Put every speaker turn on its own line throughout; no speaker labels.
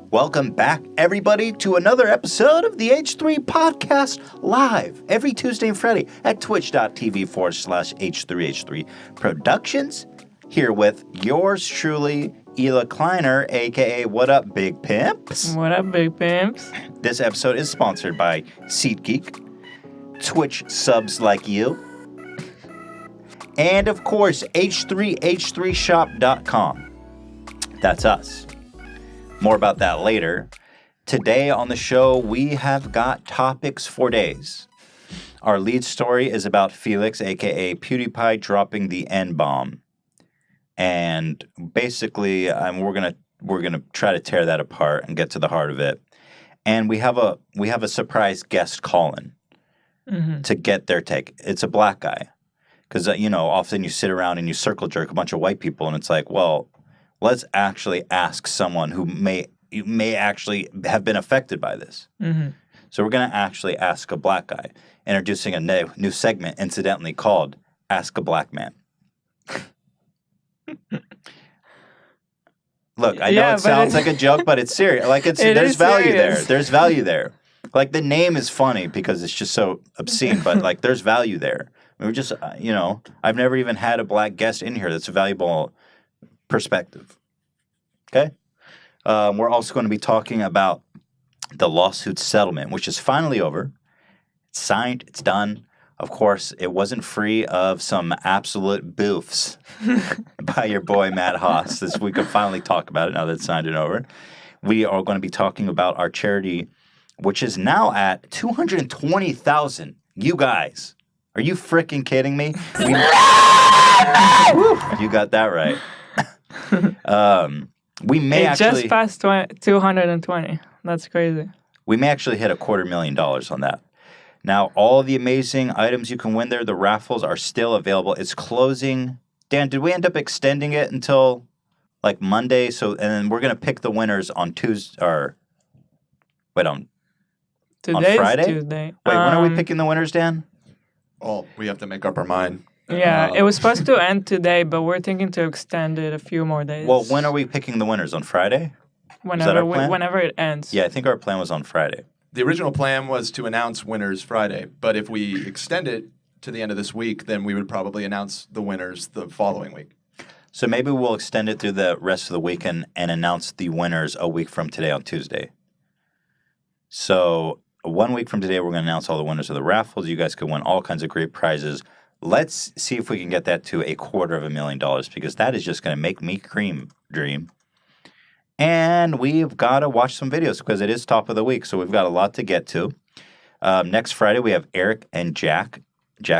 Welcome back, everybody, to another episode of the H3 Podcast live every Tuesday and Friday at twitch.tv/H3H3 Productions. Here with yours truly, Ela Kleiner, a.k.a. What Up, Big Pimps?
What up, Big Pimps?
This episode is sponsored by SeatGeek, Twitch subs like you, and, of course, H3H3shop.com. That's us. More about that later. Today on the show, we have got topics for days. Our lead story is about Felix, a.k.a. PewDiePie, dropping the N-bomb. And basically, we're gonna try to tear that apart and get to the heart of it. And we have a surprise guest calling to get their take. It's a black guy, because often you sit around and you circle jerk a bunch of white people, and it's like, well, let's actually ask someone who may actually have been affected by this. Mm-hmm. So we're gonna actually ask a black guy, introducing a new segment, incidentally called "Ask a Black Man." Look, I know it sounds like a joke, but it's serious. Like there's value there. There's value there. Like the name is funny because it's just so obscene, but like there's value there. We're just, I've never even had a black guest in here that's a valuable perspective. Okay? We're also going to be talking about the lawsuit settlement, which is finally over. It's signed. It's done. Of course, it wasn't free of some absolute boofs by your boy Matt Haas. We can finally talk about it now that it's signed and over. We are going to be talking about our charity, which is now at 220,000. You guys, are you freaking kidding me? You got that right. We may actually
just passed 220. That's crazy.
We may actually hit $250,000 on that. Now, all the amazing items you can win there, the raffles are still available. It's closing. Dan, did we end up extending it until like Monday? And then we're gonna pick the winners on Tuesday on Friday.
Tuesday.
Wait, when are we picking the winners, Dan?
Oh, we have to make up our mind.
Yeah, it was supposed to end today, but we're thinking to extend it a few more days.
Well, when are we picking the winners? On Friday?
Whenever it ends.
Yeah, I think our plan was on Friday.
The original plan was to announce winners Friday, but if we extend it to the end of this week, then we would probably announce the winners the following week.
So maybe we'll extend it through the rest of the weekend and announce the winners a week from today on Tuesday. So 1 week from today, we're going to announce all the winners of the raffles. You guys could win all kinds of great prizes. Let's see if we can get that to $250,000 because that is just going to make me dream. And we've got to watch some videos because it is top of the week, so we've got a lot to get to. Next Friday, we have Eric and Jack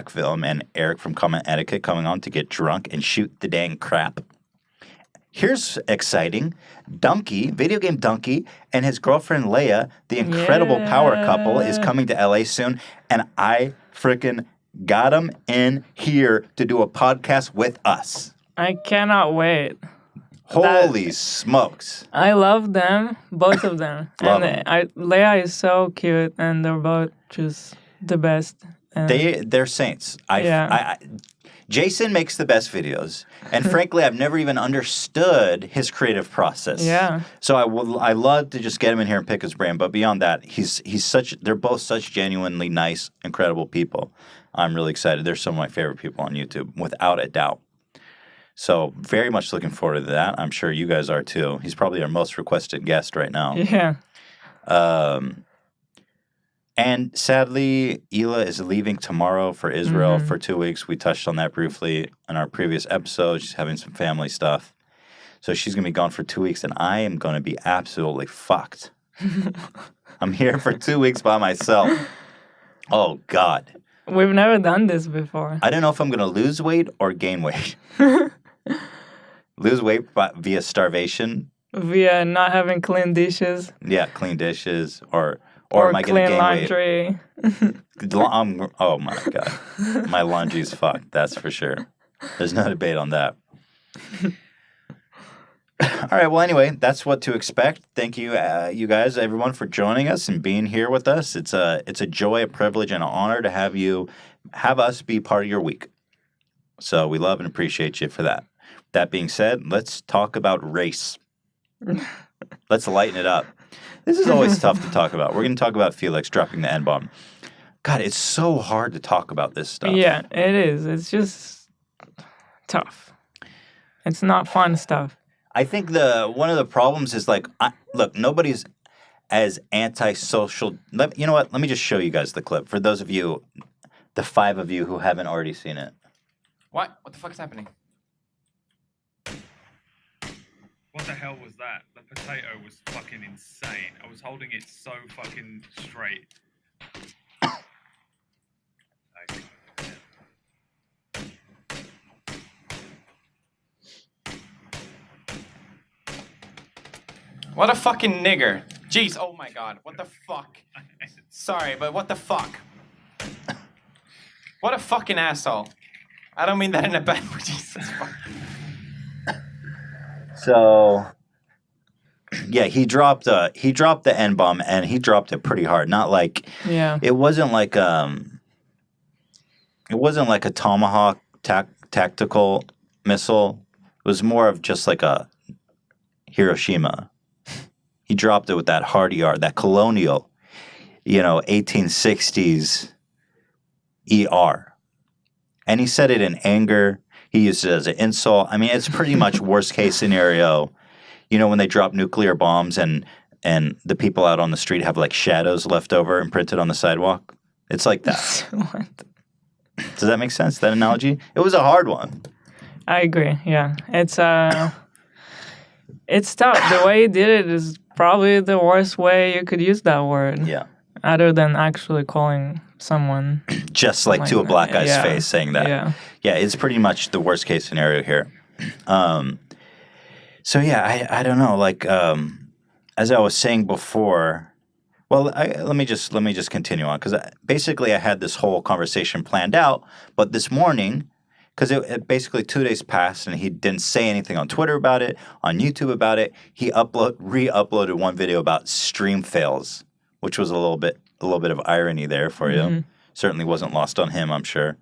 Film, and Eric from Comment Etiquette coming on to get drunk and shoot the dang crap. Here's exciting. Donkey, video game Donkey, and his girlfriend Leia, the incredible power couple, is coming to LA soon, and I freaking got them in here to do a podcast with us.
I cannot wait.
Holy smokes.
I love them, both of them. Leia is so cute, and they're both just the best.
They're saints. Jason makes the best videos, and frankly, I've never even understood his creative process.
Yeah.
So I love to just get him in here and pick his brain, but beyond that, they're both such genuinely nice, incredible people. I'm really excited. They're some of my favorite people on YouTube, without a doubt. So very much looking forward to that. I'm sure you guys are too. He's probably our most requested guest right now.
Yeah.
And sadly, Ela is leaving tomorrow for Israel for 2 weeks. We touched on that briefly in our previous episode. She's having some family stuff. So she's going to be gone for 2 weeks, and I am going to be absolutely fucked. I'm here for 2 weeks by myself. Oh, God.
We've never done this before.
I don't know if I'm going to lose weight or gain weight. Lose weight via starvation.
Via not having clean dishes.
Yeah, clean dishes. Or am I going to gain
laundry.
weight? Oh, my God. My laundry's fucked, that's for sure. There's no debate on that. All right, well, anyway, that's what to expect. Thank you, you guys, everyone, for joining us and being here with us. It's a joy, a privilege, and an honor to have us be part of your week. So we love and appreciate you for that. That being said, let's talk about race. Let's lighten it up. This is always tough to talk about. We're going to talk about Felix dropping the N-bomb. God, it's so hard to talk about this stuff.
Yeah, it is. It's just tough. It's not fun stuff.
I think one of the problems is like, look, nobody's as antisocial. You know what? Let me just show you guys the clip. For those of you, the 5 of you who haven't already seen it.
What? What the fuck is happening?
What the hell was that? The potato was fucking insane. I was holding it so fucking straight.
What a fucking nigger. Jeez, oh my god, what the fuck? Sorry, but what the fuck? What a fucking asshole. I don't mean that in a bad way, Jesus fuck.
So, yeah, he dropped the N-bomb, and he dropped it pretty hard. Not like, it wasn't like a Tomahawk tactical missile. It was more of just like a Hiroshima. He dropped it with that hard ER, that colonial, 1860s ER. And he said it in anger. He used it as an insult. I mean, it's pretty much worst case scenario. When they drop nuclear bombs and the people out on the street have like shadows left over imprinted on the sidewalk. It's like that.
What?
Does that make sense, that analogy? It was a hard one.
I agree, yeah. It's tough. The way he did it is probably the worst way you could use that word.
Yeah.
Other than actually calling someone.
Just like to a black guy's face saying that.
Yeah.
Yeah, it's pretty much the worst case scenario here. So yeah, I don't know. Like as I was saying before, well, let me just continue on because basically I had this whole conversation planned out, but this morning, because it basically 2 days passed and he didn't say anything on Twitter about it, on YouTube about it. He re-uploaded one video about stream fails, which was a little bit of irony there for you.
Mm-hmm.
Certainly wasn't lost on him, I'm sure.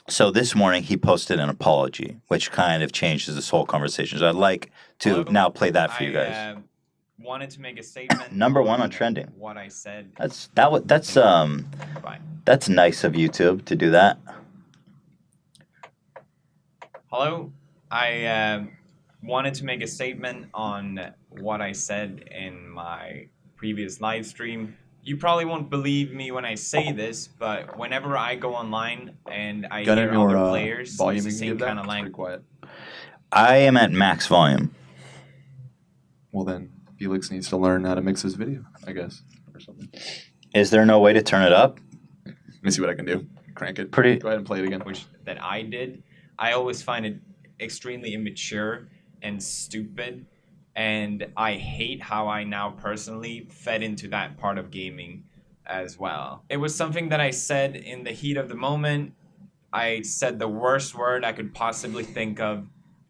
So this morning he posted an apology, which kind of changes this whole conversation. So I'd like to now play that for you guys.
Wanted to make a statement.
Number 1 on trending.
What I said.
That's nice of YouTube to do that.
Hello. I wanted to make a statement on what I said in my previous live stream. You probably won't believe me when I say this, but whenever I go online and I hear other players use the same kind of language.
Quiet.
I am at max volume.
Well then, Felix needs to learn how to mix his video, I guess, or something.
Is there no way to turn it up?
Let me see what I can do. Crank it.
Pretty.
Go ahead and play it again.
Which that I did. I always find it extremely immature and stupid, and I hate how I now personally fed into that part of gaming as well. It was something that I said in the heat of the moment. I said the worst word I could possibly think of,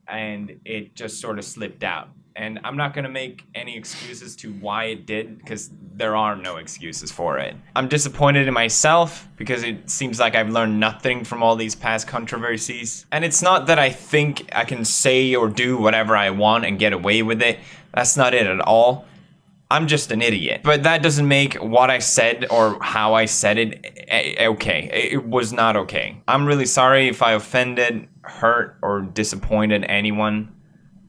and it just sort of slipped out. And I'm not going to make any excuses to why it did, because there are no excuses for it. I'm disappointed in myself because it seems like I've learned nothing from all these past controversies. And it's not that I think I can say or do whatever I want and get away with it. That's not it at all. I'm just an idiot. But that doesn't make what I said or how I said it okay. It was not okay. I'm really sorry if I offended, hurt, or disappointed anyone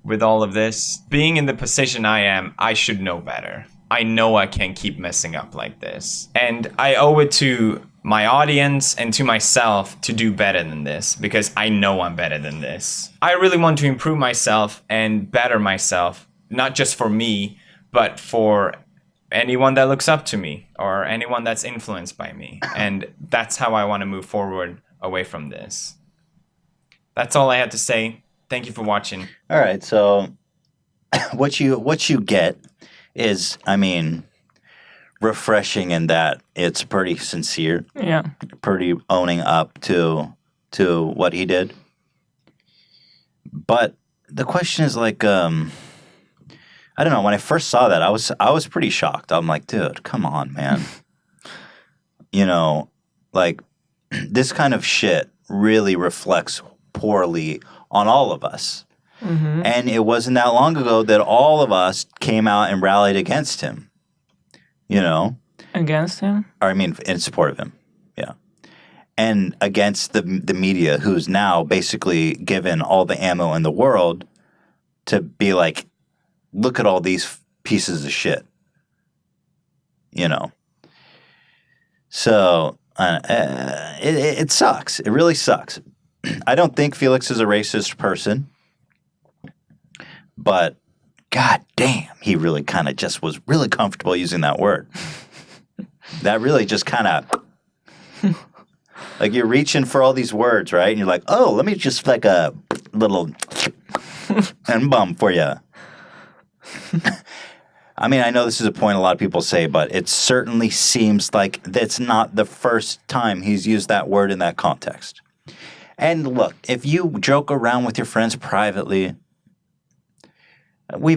with all of this. Being in the position I am, I should know better. I know I can't keep messing up like this. And I owe it to my audience and to myself to do better than this, because I know I'm better than this. I really want to improve myself and better myself, not just for me, but for anyone that looks up to me or anyone that's influenced by me. And that's how I want to move forward away from this. That's all I had to say. Thank you for watching.
All right, so what you get is, I mean, refreshing in that it's pretty sincere.
Yeah.
Pretty owning up to what he did. But the question is like, I don't know. When I first saw that, I was pretty shocked. I'm like, dude, come on, man. Like this kind of shit really reflects poorly on all of us. And it wasn't that long ago that all of us came out and rallied against him. You know?
Against him?
Or I mean, in support of him. Yeah. And against the media, who's now basically given all the ammo in the world to be like, look at all these pieces of shit. You know? So, it sucks. It really sucks. I don't think Felix is a racist person, but god damn, he really kind of just was really comfortable using that word. That really just kind of, like you're reaching for all these words, right? And you're like, oh, let me just like a little N-bomb for you. I mean, I know this is a point a lot of people say, but it certainly seems like that's not the first time he's used that word in that context. And look, if you joke around with your friends privately, we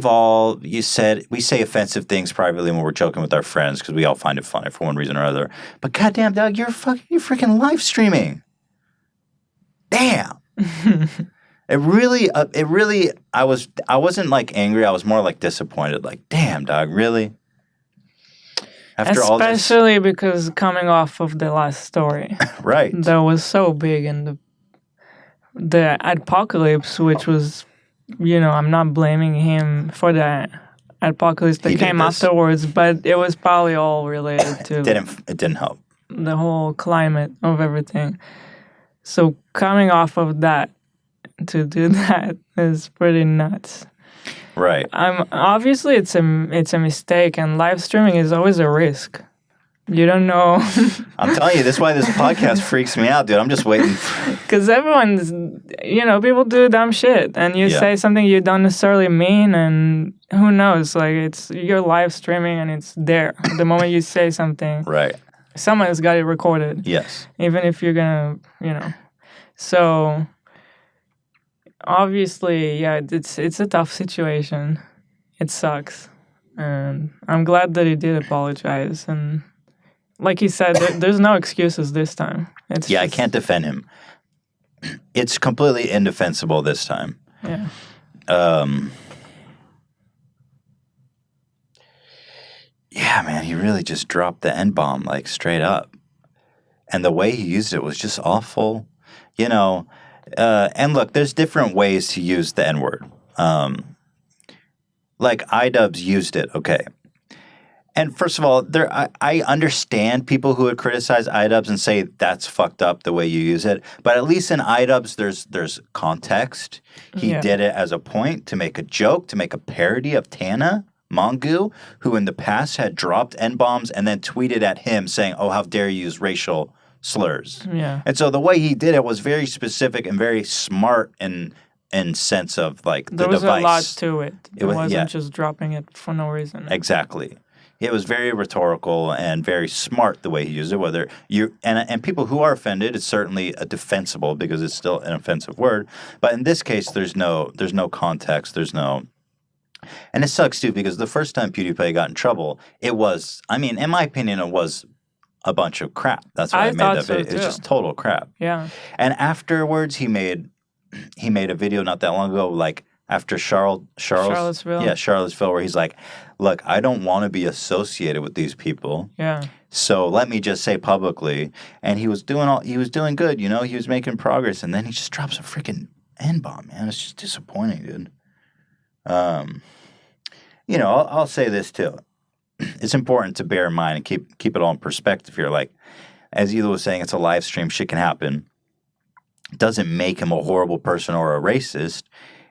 say offensive things privately when we're joking with our friends because we all find it funny for one reason or other. But goddamn, Doug, you're freaking live streaming. Damn. It really, I wasn't like angry. I was more like disappointed. Like, damn, dog, really? After all this,
especially because coming off of the last story,
right?
That was so big, and the apocalypse, which was, I'm not blaming him for the apocalypse that came afterwards, but it was probably all related to
it didn't help
the whole climate of everything. So coming off of that to do that is pretty nuts.
Right.
Obviously it's a mistake, and live streaming is always a risk. You don't know.
I'm telling you, that's why this podcast freaks me out, dude. I'm just waiting.
Because everyone's, people do dumb shit, and you say something you don't necessarily mean, and who knows? Like, you're live streaming, and it's there. The moment you say something,
right?
Someone's got it recorded.
Yes.
Even if you're gonna, So, obviously, yeah, it's a tough situation. It sucks, and I'm glad that he did apologize. And like he said, there's no excuses this time.
I can't defend him. It's completely indefensible this time.
Yeah.
Yeah, man, he really just dropped the N-bomb, like, straight up. And the way he used it was just awful. And look, there's different ways to use the N-word. Like, iDubbbz used it, okay. And first of all, I understand people who would criticize iDubbbz and say that's fucked up the way you use it. But at least in iDubbbz, there's context. He did it as a point to make a joke, to make a parody of Tana Mongu, who in the past had dropped N-bombs and then tweeted at him saying, oh, how dare you use racial slurs.
Yeah.
And so the way he did it was very specific and very smart in sense of like the device.
There was a lot to it. It wasn't
yeah.
just dropping it for no reason.
Exactly. It was very rhetorical and very smart the way he used it. Whether you and people who are offended, it's certainly defensible because it's still an offensive word. But in this case, there's no context. And it sucks too because the first time PewDiePie got in trouble, it was, I mean, in my opinion, it was a bunch of crap. That's why I made that video. It's just total crap.
Yeah.
And afterwards, he made a video not that long ago, like after Charlottesville. Yeah, Charlottesville, where he's like, look, I don't want to be associated with these people.
Yeah.
So let me just say publicly. And he was doing good, he was making progress, and then he just drops a freaking N-bomb, man. It's just disappointing, dude. I'll say this too. It's important to bear in mind and keep it all in perspective here. Like, as Ela was saying, it's a live stream. Shit can happen. It doesn't make him a horrible person or a racist.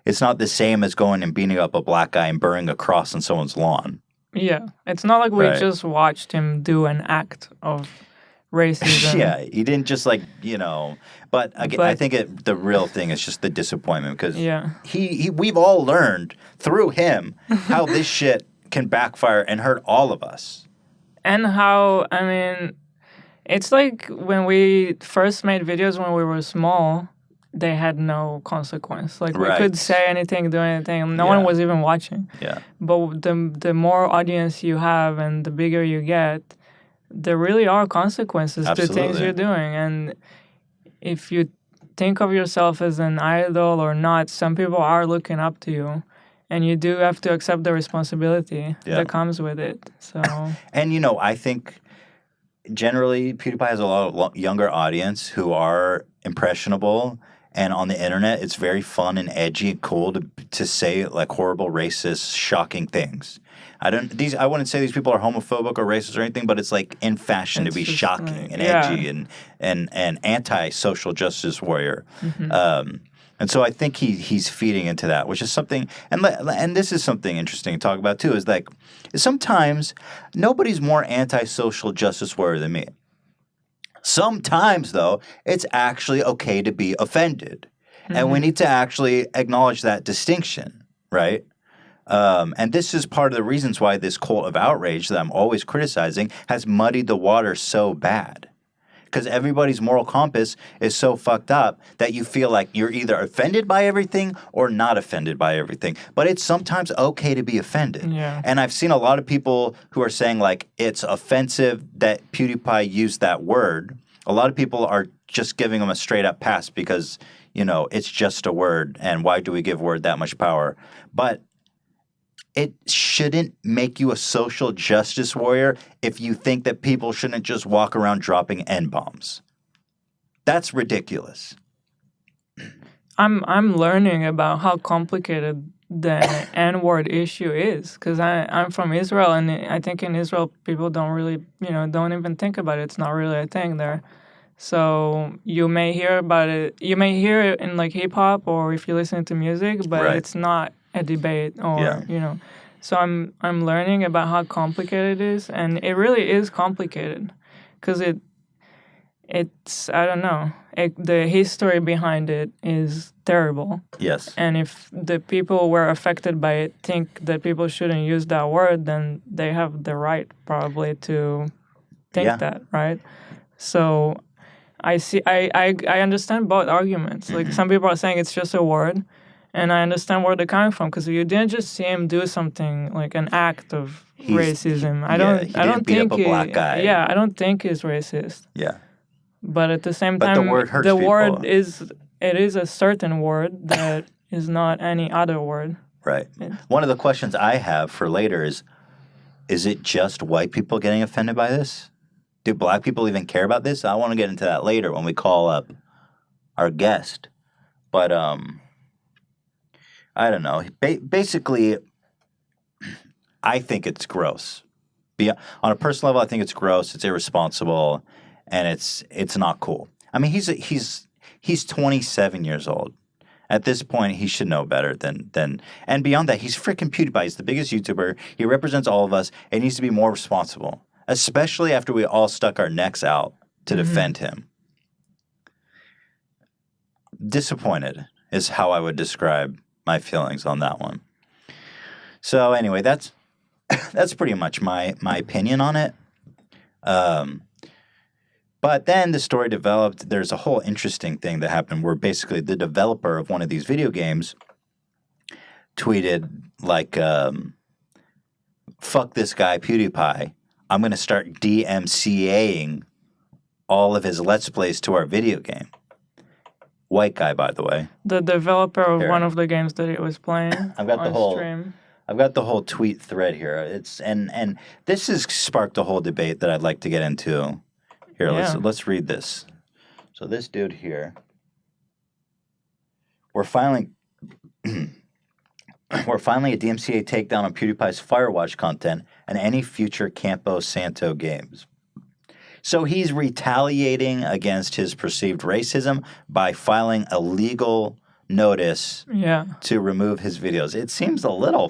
It's not the same as going and beating up a black guy and burning a cross on someone's lawn.
Yeah. It's not like we just watched him do an act of racism.
Yeah, he didn't just But again, I think the real thing is just the disappointment because we've all learned through him how this shit can backfire and hurt all of us.
And how, it's like when we first made videos when we were small, they had no consequence. Like, we could say anything, do anything. No one was even watching.
Yeah.
But the more audience you have and the bigger you get, there really are consequences to things you're doing. And if you think of yourself as an idol or not, some people are looking up to you. And you do have to accept the responsibility that comes with it. So,
and I think generally PewDiePie has a lot of younger audience who are impressionable, and on the internet, it's very fun and edgy and cool to say like horrible, racist, shocking things. I wouldn't say these people are homophobic or racist or anything, but it's like in fashion to be shocking and edgy and anti-social justice warrior. And so I think he's feeding into that, which is something, and this is something interesting to talk about too, is like sometimes nobody's more anti-social justice warrior than me. Sometimes, though, it's actually okay to be offended. And we need to actually acknowledge that distinction, right? And this is part of the reasons why this cult of outrage that I'm always criticizing has muddied the water so bad. Because everybody's moral compass is so fucked up that you feel like you're either offended by everything or not offended by everything. But it's sometimes okay to be offended.
Yeah.
And I've seen a lot of people who are saying like it's offensive that PewDiePie used that word. A lot of people are just giving him a straight up pass because, it's just a word. And why do we give word that much power? But it shouldn't make you a social justice warrior if you think that people shouldn't just walk around dropping N-bombs. That's ridiculous.
I'm learning about how complicated the N-word issue is because I'm from Israel, and I think in Israel people don't really, don't even think about it. It's not really a thing there. So you may hear about it. You may hear it in like hip hop or if you listen to music, but it's not a debate or So I'm learning about how complicated it is, and it really is complicated because it's I don't know. The history behind it is terrible.
Yes.
And if the people who were affected by it think that people shouldn't use that word, then they have the right probably to think that, right? So I understand both arguments. Like some people are saying it's just a word, and I understand where they're coming from because you didn't just see him do something like an act of racism. I don't think
a black guy.
Yeah, I don't think he's racist.
Yeah.
But at the same time,
the word hurts
the
people.
word is a certain word that is not any other word.
Right. One of the questions I have for later is it just white people getting offended by this? Do black people even care about this? I want to get into that later when we call up our guest. But I don't know. Basically, I think it's gross. On a personal level, I think it's gross. It's irresponsible, and it's not cool. I mean, he's 27 years old. At this point, he should know better than and beyond that, he's freaking PewDiePie. He's the biggest YouTuber. He represents all of us. And he needs to be more responsible, especially after we all stuck our necks out to defend him. Disappointed is how I would describe my feelings on that one. So anyway, that's pretty much my opinion on it. But then the story developed. There's a whole interesting thing that happened where basically the developer of one of these video games tweeted like, fuck this guy PewDiePie. I'm going to start DMCAing all of his Let's Plays to our video game. White guy, by the way.
The developer of one of the games that he was playing
I've got
stream.
I've got the whole tweet thread here. It's and this has sparked a whole debate that I'd like to get into. Here, let's read this. So this dude here, we're filing a DMCA takedown on PewDiePie's Firewatch content and any future Campo Santo games. So he's retaliating against his perceived racism by filing a legal notice to remove his videos. It seems a little...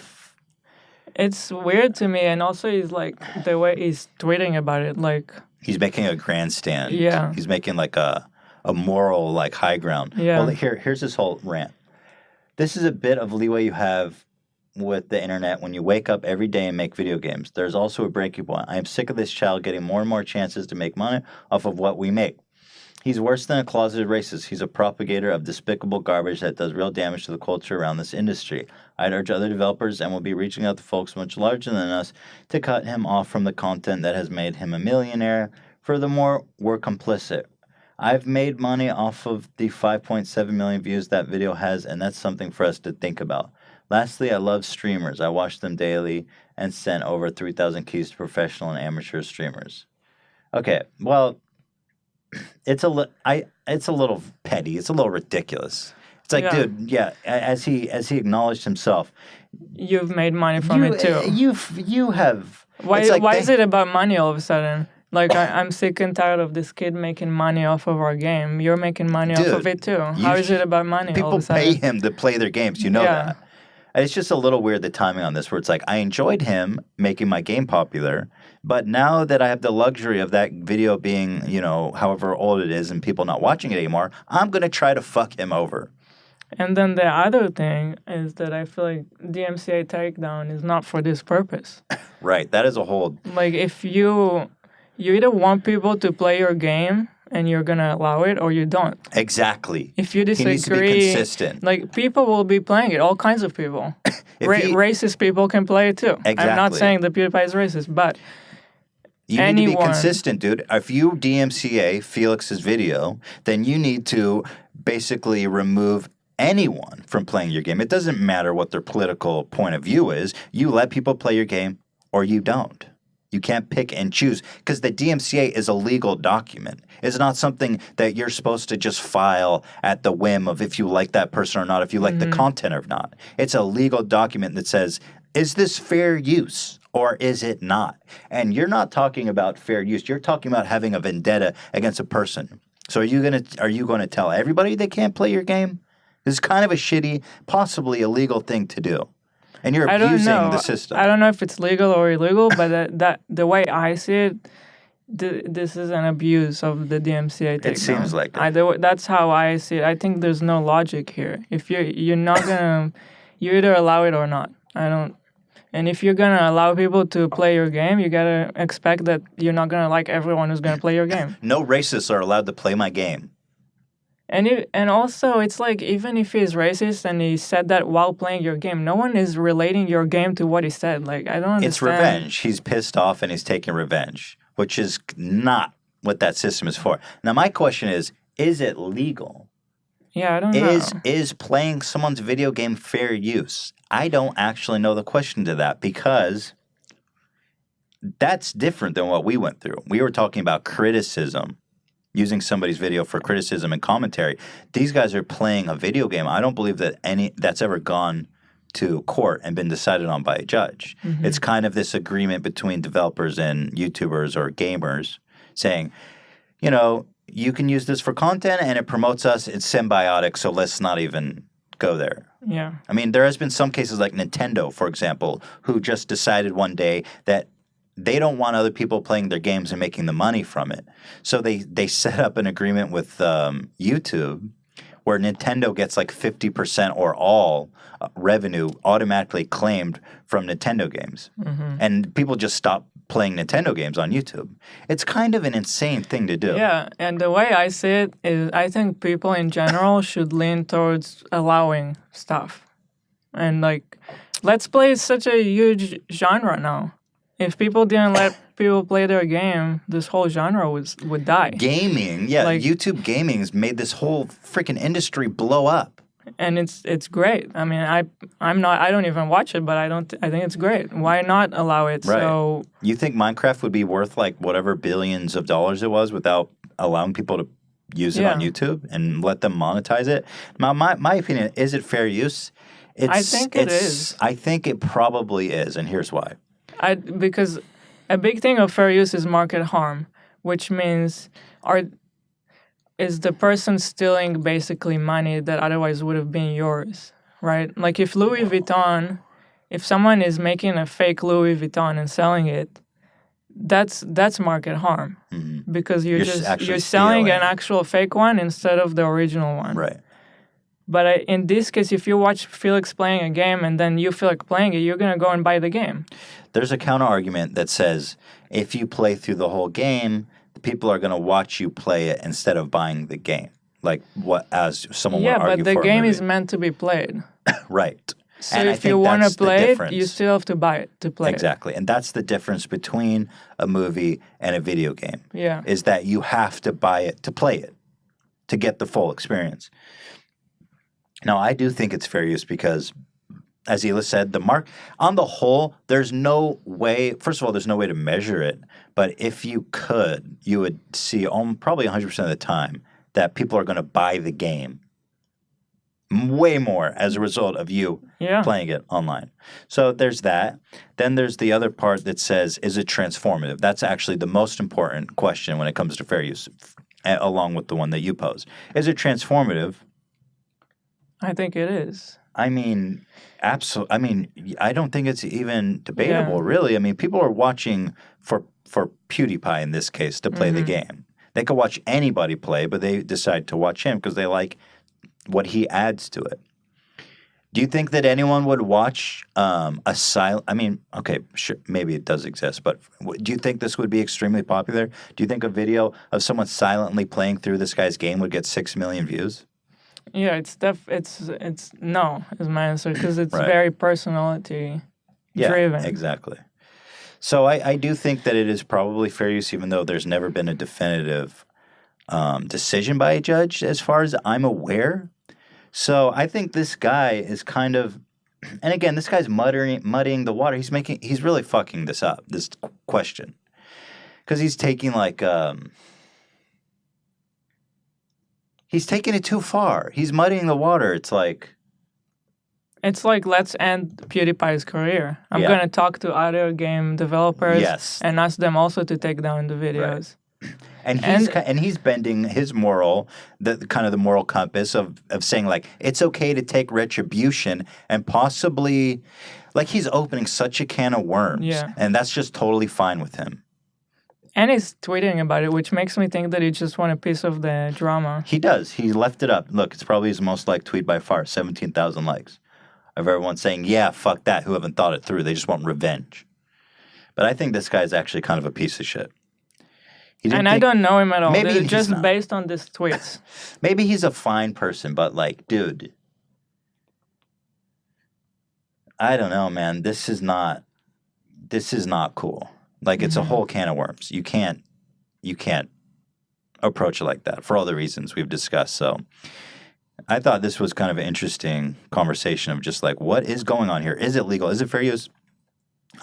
It's weird to me, and also he's like, the way he's tweeting about it, like...
He's making a grandstand.
Yeah.
He's making like a moral like high ground.
Yeah.
Well, here's his whole rant. This is a bit of leeway you have with the internet when you wake up every day and make video games. There's also a breaking point. I am sick of this child getting more and more chances to make money off of what we make. He's worse than a closeted racist. He's a propagator of despicable garbage that does real damage to the culture around this industry. I'd urge other developers and will be reaching out to folks much larger than us to cut him off from the content that has made him a millionaire. Furthermore, we're complicit. I've made money off of the 5.7 million views that video has, and that's something for us to think about. Lastly, I love streamers. I watch them daily and sent over 3,000 keys to professional and amateur streamers. Okay, well, it's a little petty. It's a little ridiculous. It's like, dude, as he acknowledged himself,
you've made money from it too.
You have.
Why is it about money all of a sudden? Like, I'm sick and tired of this kid making money off of our game. You're making money off of it too. How is it about money all of a sudden?
People pay him to play their games. You know that. And it's just a little weird, the timing on this, where it's like, I enjoyed him making my game popular, but now that I have the luxury of that video being, however old it is and people not watching it anymore, I'm going to try to fuck him over.
And then the other thing is that I feel like DMCA takedown is not for this purpose.
Right. That is a whole...
Like, if you either want people to play your game and you're going to allow it, or you don't.
Exactly.
If you disagree...
He needs to be consistent.
Like, people will be playing it. All kinds of people. Racist people can play it too.
Exactly.
I'm not saying that PewDiePie is racist, but...
You need to be consistent, dude. If you DMCA Felix's video, then you need to basically remove anyone from playing your game. It doesn't matter what their political point of view is. You let people play your game or you don't. You can't pick and choose because the DMCA is a legal document. It's not something that you're supposed to just file at the whim of if you like that person or not, if you like the content or not. It's a legal document that says, is this fair use or is it not? And you're not talking about fair use. You're talking about having a vendetta against a person. So are you going to tell everybody they can't play your game? This is kind of a shitty, possibly illegal thing to do. And you're abusing the system.
I don't know if it's legal or illegal, but that the way I see it, this is an abuse of the DMCA takedown.
It seems like it.
That's how I see it. I think there's no logic here. If you're not gonna, you either allow it or not. I don't. And if you're gonna allow people to play your game, you gotta expect that you're not gonna like everyone who's gonna play your game.
No racists are allowed to play my game.
And also, it's like, even if he's racist and he said that while playing your game, no one is relating your game to what he said. Like, I don't understand.
It's revenge. He's pissed off and he's taking revenge, which is not what that system is for. Now, my question is it legal?
Yeah, I don't know.
Is playing someone's video game fair use? I don't actually know the question to that because that's different than what we went through. We were talking about criticism. Using somebody's video for criticism and commentary. These guys are playing a video game. I don't believe that that's ever gone to court and been decided on by a judge. Mm-hmm. It's kind of this agreement between developers and YouTubers or gamers saying, you can use this for content and it promotes us. It's symbiotic, so let's not even go there.
Yeah.
I mean, there has been some cases like Nintendo, for example, who just decided one day that they don't want other people playing their games and making the money from it. So they set up an agreement with YouTube where Nintendo gets like 50% or all revenue automatically claimed from Nintendo games. Mm-hmm. And people just stop playing Nintendo games on YouTube. It's kind of an insane thing to do.
Yeah, and the way I see it is I think people in general should lean towards allowing stuff. And like, Let's Play is such a huge genre now. If people didn't let people play their game, this whole genre would die.
Gaming, yeah, like, YouTube gaming has made this whole freaking industry blow up.
And it's great. I mean, I don't even watch it, but I think it's great. Why not allow it?
Right.
So
you think Minecraft would be worth like whatever billions of dollars it was without allowing people to use it on YouTube and let them monetize it? My opinion, is it fair use?
I think it is.
I think it probably is, and here's why.
Because a big thing of fair use is market harm, which means is the person stealing basically money that otherwise would have been yours, right? Like if someone is making a fake Louis Vuitton and selling it, that's market harm, mm-hmm. because you're selling an actual fake one instead of the original one,
right?
But in this case, if you watch Felix playing a game and then you feel like playing it, you're going to go and buy the game.
There's a counter argument that says if you play through the whole game, the people are going to watch you play it instead of buying the game. Like what, as someone would argue for a movie.
Yeah, but the game is meant to be played.
Right.
So and if you want to play it, you still have to buy it to play it.
Exactly. And that's the difference between a movie and a video game.
Yeah.
Is that you have to buy it to play it. to get the full experience. Now, I do think it's fair use because, as Hila said, on the whole, there's no way. First of all, there's no way to measure it. But if you could, you would see probably 100% of the time that people are going to buy the game way more as a result of you playing it online. So there's that. Then there's the other part that says, is it transformative? That's actually the most important question when it comes to fair use, along with the one that you pose. Is it transformative?
I think it is.
I mean, absolutely. I mean, I don't think it's even debatable, really. I mean, people are watching for PewDiePie in this case to play the game. They could watch anybody play, but they decide to watch him because they like what he adds to it. Do you think that anyone would watch a silent? I mean, okay, sure, maybe it does exist, but do you think this would be extremely popular? Do you think a video of someone silently playing through this guy's game would get 6 million views?
Yeah, it's no is my answer because it's
Right.
very personality driven.
Yeah, exactly. So I do think that it is probably fair use, even though there's never been a definitive decision by a judge, as far as I'm aware. So I think this guy is kind of, and again, this guy's muddying the water. He's really fucking this up, this question, because he's taking he's taking it too far. He's muddying the water. It's like
let's end PewDiePie's career. I'm
Yeah.
going to talk to other game developers
Yes.
and ask them also to take down the videos.
And he's bending his moral, the kind of the moral compass of saying like it's okay to take retribution and possibly, like, he's opening such a can of worms, and that's just totally fine with him.
And he's tweeting about it, which makes me think that he just want a piece of the drama.
He does. He left it up. Look, it's probably his most liked tweet by far, 17,000 likes of everyone saying, "Yeah, fuck that. Who haven't thought it through? They just want revenge." But I think this guy is actually kind of a piece of shit.
I don't know him at all.
Maybe
They're
he's
just
not.
based on these tweets.
Maybe he's a fine person, but like, dude, I don't know, man. This is not cool. Like, it's a whole can of worms. You can't approach it like that for all the reasons we've discussed. So I thought this was kind of an interesting conversation of just like, what is going on here? Is it legal? Is it fair use?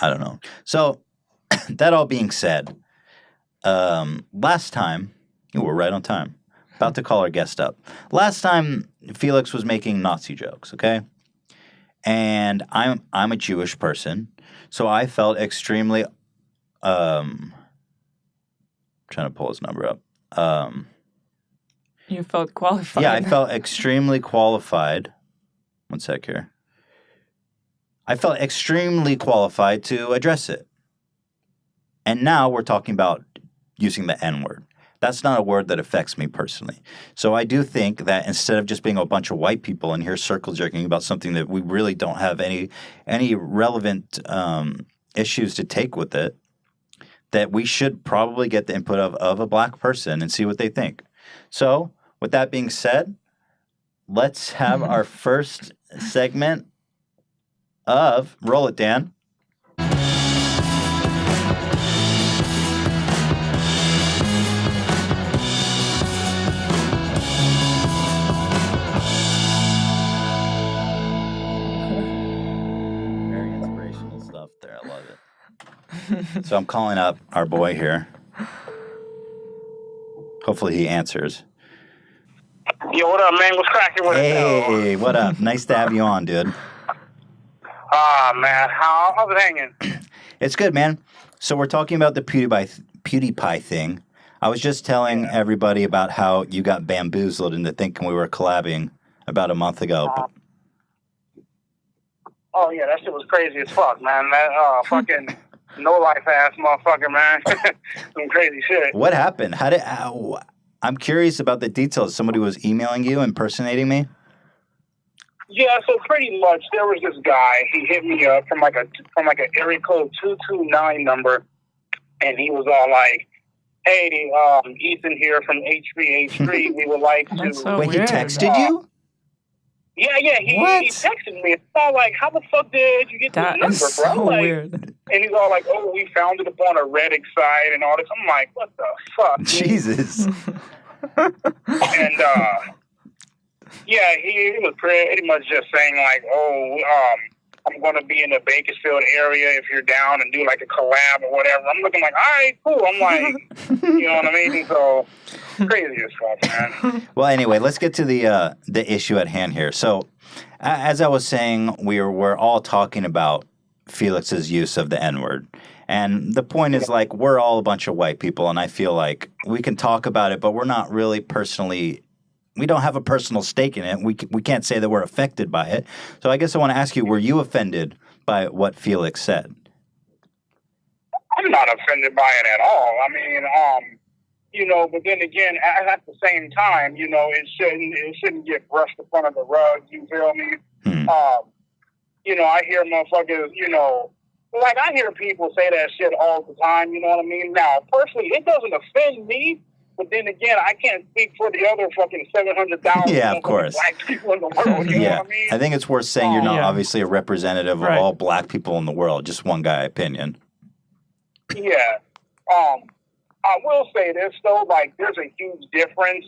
I don't know. So that all being said, last time, we're right on time. About to call our guest up. Last time, Felix was making Nazi jokes, okay? And I'm a Jewish person, so I felt extremely trying to pull his number up.
You felt qualified.
Yeah, I felt extremely qualified. One sec here. I felt extremely qualified to address it. And now we're talking about using the N-word. That's not a word that affects me personally. So I do think that instead of just being a bunch of white people in here circle jerking about something that we really don't have any relevant issues to take with it, that we should probably get the input of a black person and see what they think. So with that being said, let's have our first segment of Roll It, Dan. Very inspirational stuff there. I love it. So I'm calling up our boy here. Hopefully he answers.
Yo, what up, man? What's cracking with it?
Hey, what up? Nice to have you on, dude.
Ah, man. How's it hanging?
It's good, man. So we're talking about the PewDiePie thing. I was just telling everybody about how you got bamboozled into thinking we were collabing about a month ago.
Oh, yeah, that shit was crazy as fuck, man. That fucking no-life ass motherfucker, man. Some crazy shit.
What happened? I'm curious about the details. Somebody was emailing you, impersonating me?
Yeah, so pretty much there was this guy. He hit me up from like an area code 229 number, and he was all like, "Hey, Ethan here from HVH3. We would like to."
That's so
Wait, he
weird.
texted you?
Yeah, he
What?
texted me. It's all like, "How the fuck did you get
That
this
is
number, bro?"
so
Like,
weird.
and he's all like, "Oh, we found it up on a Reddit site and all this." I'm like, "What the fuck?"
Jesus.
And yeah, he was pretty much just saying like, I'm going to be in the Bakersfield area if you're down and do like a collab or whatever. I'm looking like, all right, cool. I'm like, you know what I mean? So crazy as fuck, man.
Well, anyway, let's get to the issue at hand here. So, as I was saying, we're all talking about Felix's use of the N-word. And the point is, like, we're all a bunch of white people, and I feel like we can talk about it, but we're not really personally, we don't have a personal stake in it. We can't say that we're affected by it. So I guess I want to ask you, were you offended by what Felix said?
I'm not offended by it at all. I mean, you know, but then again, at the same time, you know, it shouldn't get brushed up under the rug. You feel me? You know, I hear motherfuckers, you know, like I hear people say that shit all the time. You know what I mean? Now, personally, it doesn't offend me. But then again, I can't speak for the other fucking 700,000
of course.
black people in the world. You know what I mean?
I think it's worth saying you're not obviously a representative of all black people in the world. Just one guy opinion.
Yeah. I will say this though, like there's a huge difference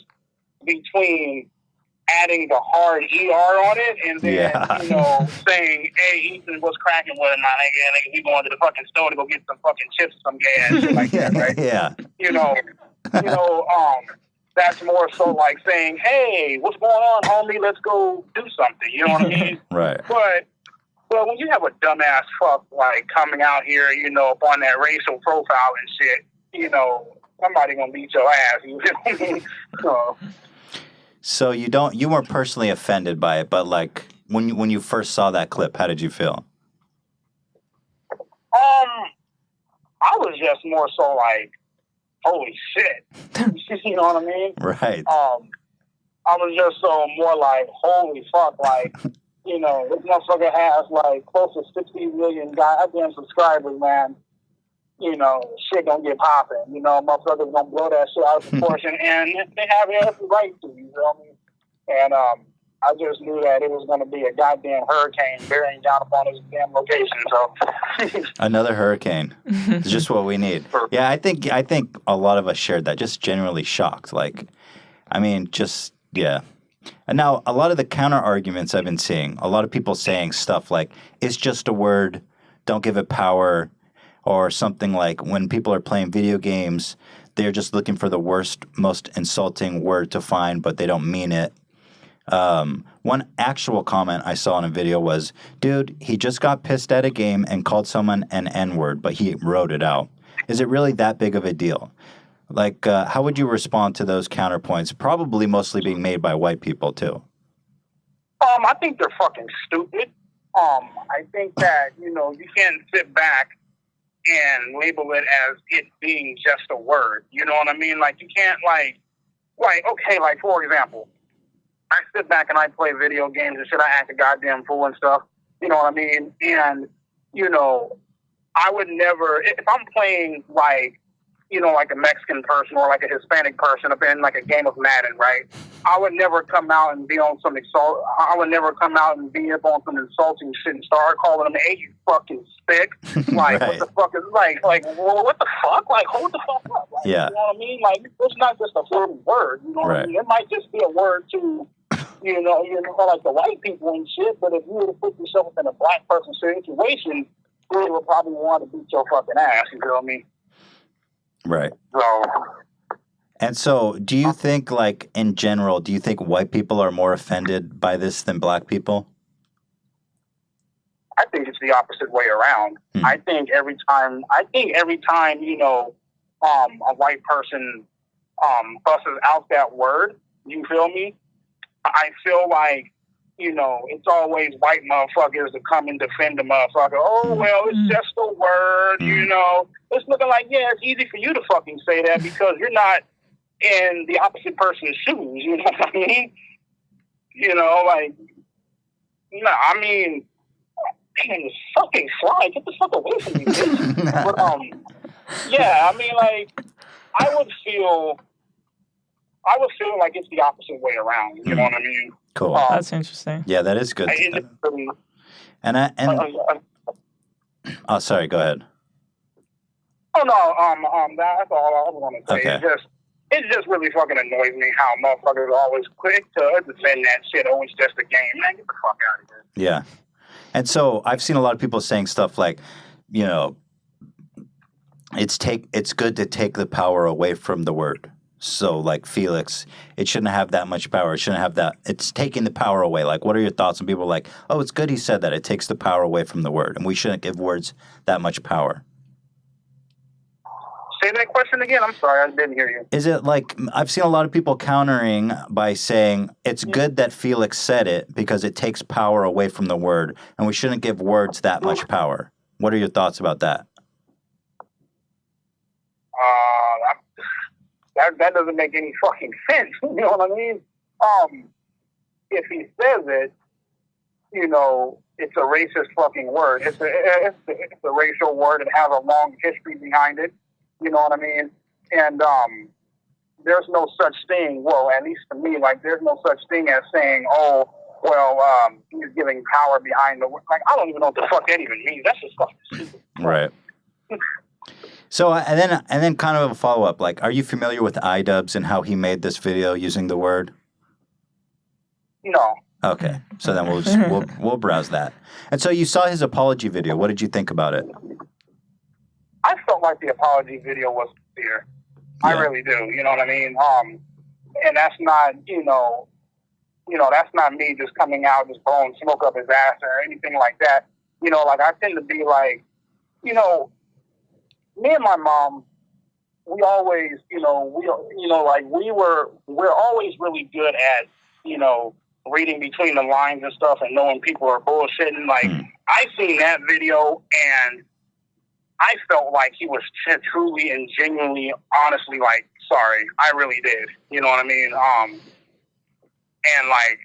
between adding the hard ER on it and then, you know, saying, hey, Ethan, what's cracking with it, my nigga? We going to the fucking store to go get some fucking chips, some gas, shit like that, right? You know, that's more so like saying, hey, what's going on, homie? Let's go do something. You know what I mean?
Right.
But when you have a dumbass fuck like coming out here, you know, up on that racial profile and shit, you know, somebody gonna beat your ass. You know what I mean?
So you weren't personally offended by it, but like when you first saw that clip, how did you feel?
I was just more so like, holy shit. You know what I mean?
Right.
I was just so more like, holy fuck, like, you know, this motherfucker has like close to 60 million goddamn subscribers, man. You know, shit gonna get popping. You know, motherfuckers gonna blow that shit out of proportion, and they have every right to, you feel me? And I just knew that it was gonna be a goddamn hurricane bearing down upon this damn location. So
another hurricane. It's just what we need. Yeah, I think a lot of us shared that. Just generally shocked. Like, I mean, And now a lot of the counter arguments I've been seeing, a lot of people saying stuff like, "It's just a word. Don't give it power." Or something like when people are playing video games, they're just looking for the worst, most insulting word to find, but they don't mean it. One actual comment I saw in a video was, dude, he just got pissed at a game and called someone an N-word, but he wrote it out. Is it really that big of a deal? Like, how would you respond to those counterpoints, probably mostly being made by white people, too?
I think they're fucking stupid. I think that, you know, you can't sit back and label it as it being just a word. You know what I mean? Like, you can't, like, okay, like, for example, I sit back and I play video games and shit. I act a goddamn fool and stuff. You know what I mean? And, you know, I would never, if I'm playing, like, you know, like a Mexican person or like a Hispanic person up in, like, a game of Madden, right? I would never come out and be on some I would never come out and be up on some insulting shit and start calling them, hey, you fucking spick. Like, right. What the fuck is, like, well, what the fuck? Like, hold the fuck up. Like,
yeah.
You know what I mean? Like, it's not just a floating word. You know what I mean? It might just be a word to, you know, like the white people and shit, but if you were to put yourself in a black person's situation, you would probably want to beat your fucking ass. You know what I mean?
Right.
So...
And so, do you think, like, in general, do you think white people are more offended by this than black people?
I think it's the opposite way around. I think every time, you know, a white person busts out that word, you feel me? I feel like, you know, it's always white motherfuckers to come and defend the motherfucker. Oh, well, it's just a word, you know. It's looking like, yeah, it's easy for you to fucking say that because you're not in the opposite person's shoes, you know what I mean? You know, like, no, I mean, man, fucking fly, get the fuck away from me, bitch. But, yeah, I mean, like, I would feel like it's the opposite way around, you know what I mean?
Cool.
That's interesting.
Yeah, that is good. Oh, sorry, go ahead.
Oh, no, that's all I was going to say.
Okay.
it just really fucking annoys me how motherfuckers are always quick to defend that shit. Oh, it's just a game, man. Get the fuck out of here.
Yeah. And so I've seen a lot of people saying stuff like, you know, it's good to take the power away from the word. So like Felix, it shouldn't have that much power. It shouldn't have that. It's taking the power away. Like, what are your thoughts? And people are like, oh, it's good he said that. It takes the power away from the word. And we shouldn't give words that much power.
Say that question again. I'm sorry, I didn't hear you.
Is it like, I've seen a lot of people countering by saying it's good that Felix said it because it takes power away from the word, and we shouldn't give words that much power. What are your thoughts about that?
That doesn't make any fucking sense. You know what I mean? If he says it, you know, it's a racist fucking word. It's a racial word. It has a long history behind it. You know what I mean? And there's no such thing, well, at least to me, like, there's no such thing as saying, oh, well, he's giving power behind the word. Like, I don't even know what the fuck that even means. That's just fucking stupid.
Right. So, and then kind of a follow-up, like, are you familiar with iDubbbz and how he made this video using the word?
No.
Okay. So then we'll browse that. And so you saw his apology video. What did you think about it?
I felt like the apology video was sincere.
Yeah.
I really do. You know what I mean? And that's not, that's not me just coming out, just blowing smoke up his ass or anything like that. You know, like, I tend to be like, you know, me and my mom, we always, we're always really good at, reading between the lines and stuff and knowing people are bullshitting. Like, I seen that video and I felt like he was truly and genuinely, honestly, like, sorry. I really did. You know what I mean? And, like,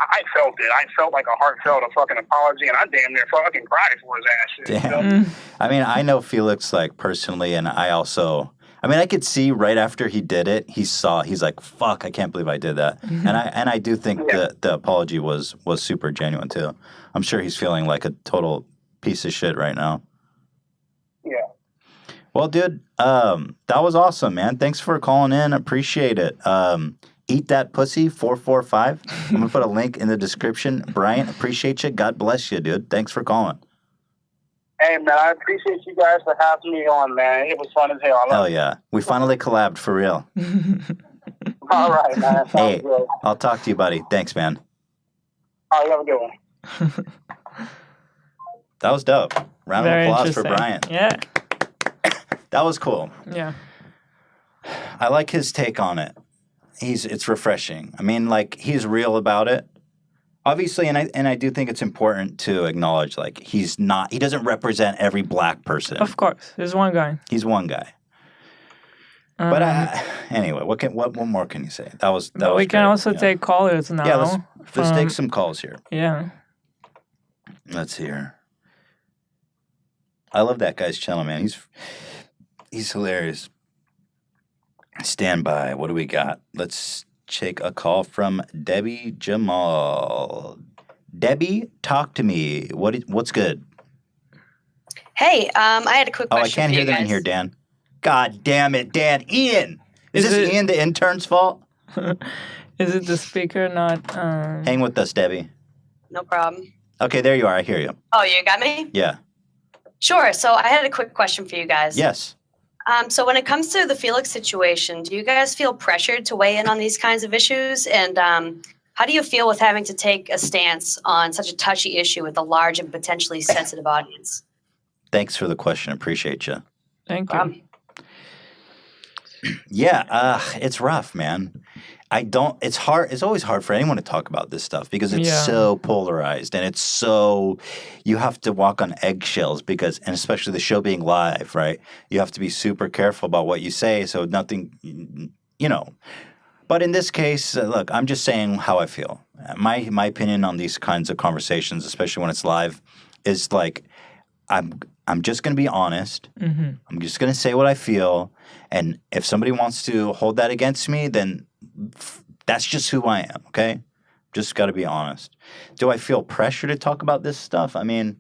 I felt it. I felt like a heartfelt fucking apology, and I damn near fucking cried for his ass shit.
Damn.
You know?
I mean, I know Felix, like, personally, and I could see right after he did it, he's like, fuck, I can't believe I did that. Mm-hmm. And I do think the apology was super genuine, too. I'm sure he's feeling like a total piece of shit right now.
Yeah.
Well, dude, that was awesome, man. Thanks for calling in. Appreciate it. Eat That Pussy 445. I'm going to put a link in the description. Brian, appreciate you. God bless you, dude. Thanks for calling.
Hey, man, I appreciate you guys for having me on, man. It was fun as hell.
Hell yeah. We finally collabed for real.
All right, man.
Hey,
good.
I'll talk to you, buddy. Thanks, man.
All right, you have a good one.
That was dope. Round of applause for Brian.
Yeah.
That was cool.
Yeah.
I like his take on it. It's refreshing. I mean, like, he's real about it. Obviously, and I do think it's important to acknowledge, like, he doesn't represent every black person.
Of course. There's one guy.
He's one guy. But anyway, what more can you say? That was
we can
great.
also take callers now.
Yeah, let's take some calls here.
Yeah.
Let's hear. I love that guy's channel, man. He's hilarious. Stand by. What do we got? Let's take a call from Debbie Jamal. Debbie, talk to me. What's good?
Hey, I had a quick question.
I can't hear them in here, Dan. God damn it, Dan. Ian! Is this Ian, the intern's fault?
Is it the speaker not...
Hang with us, Debbie.
No problem.
Okay, there you are. I hear you.
Oh, you got me?
Yeah.
Sure. So I had a quick question for you guys.
Yes.
So when it comes to the Felix situation, do you guys feel pressured to weigh in on these kinds of issues? And how do you feel with having to take a stance on such a touchy issue with a large and potentially sensitive audience?
Thanks for the question. Appreciate you.
Thank you.
Yeah, it's rough, man. It's hard. It's always hard for anyone to talk about this stuff because it's so polarized and it's so, you have to walk on eggshells and especially the show being live, right? You have to be super careful about what you say so nothing, But in this case, look, I'm just saying how I feel. My opinion on these kinds of conversations, especially when it's live, is like, I'm just going to be honest. Mm-hmm. I'm just going to say what I feel. And if somebody wants to hold that against me, then that's just who I am, okay? Just got to be honest. Do I feel pressure to talk about this stuff? I mean,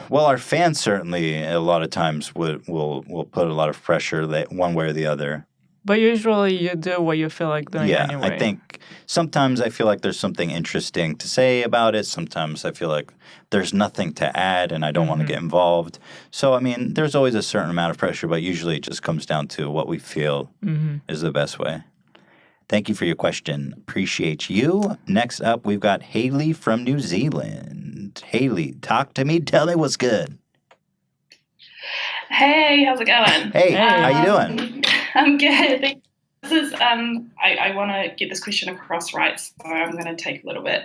Well, our fans certainly a lot of times will put a lot of pressure that one way or the other.
But usually you do what you feel like doing
Yeah,
anyway.
I think sometimes I feel like there's something interesting to say about it. Sometimes I feel like there's nothing to add and I don't want to get involved. So, I mean, there's always a certain amount of pressure, but usually it just comes down to what we feel is the best way. Thank you for your question. Appreciate you. Next up, we've got Haley from New Zealand. Haley, talk to me. Tell me what's good.
Hey, how's it going?
Hey, how you doing?
I'm good. This is I want to get this question across right, so I'm going to take a little bit.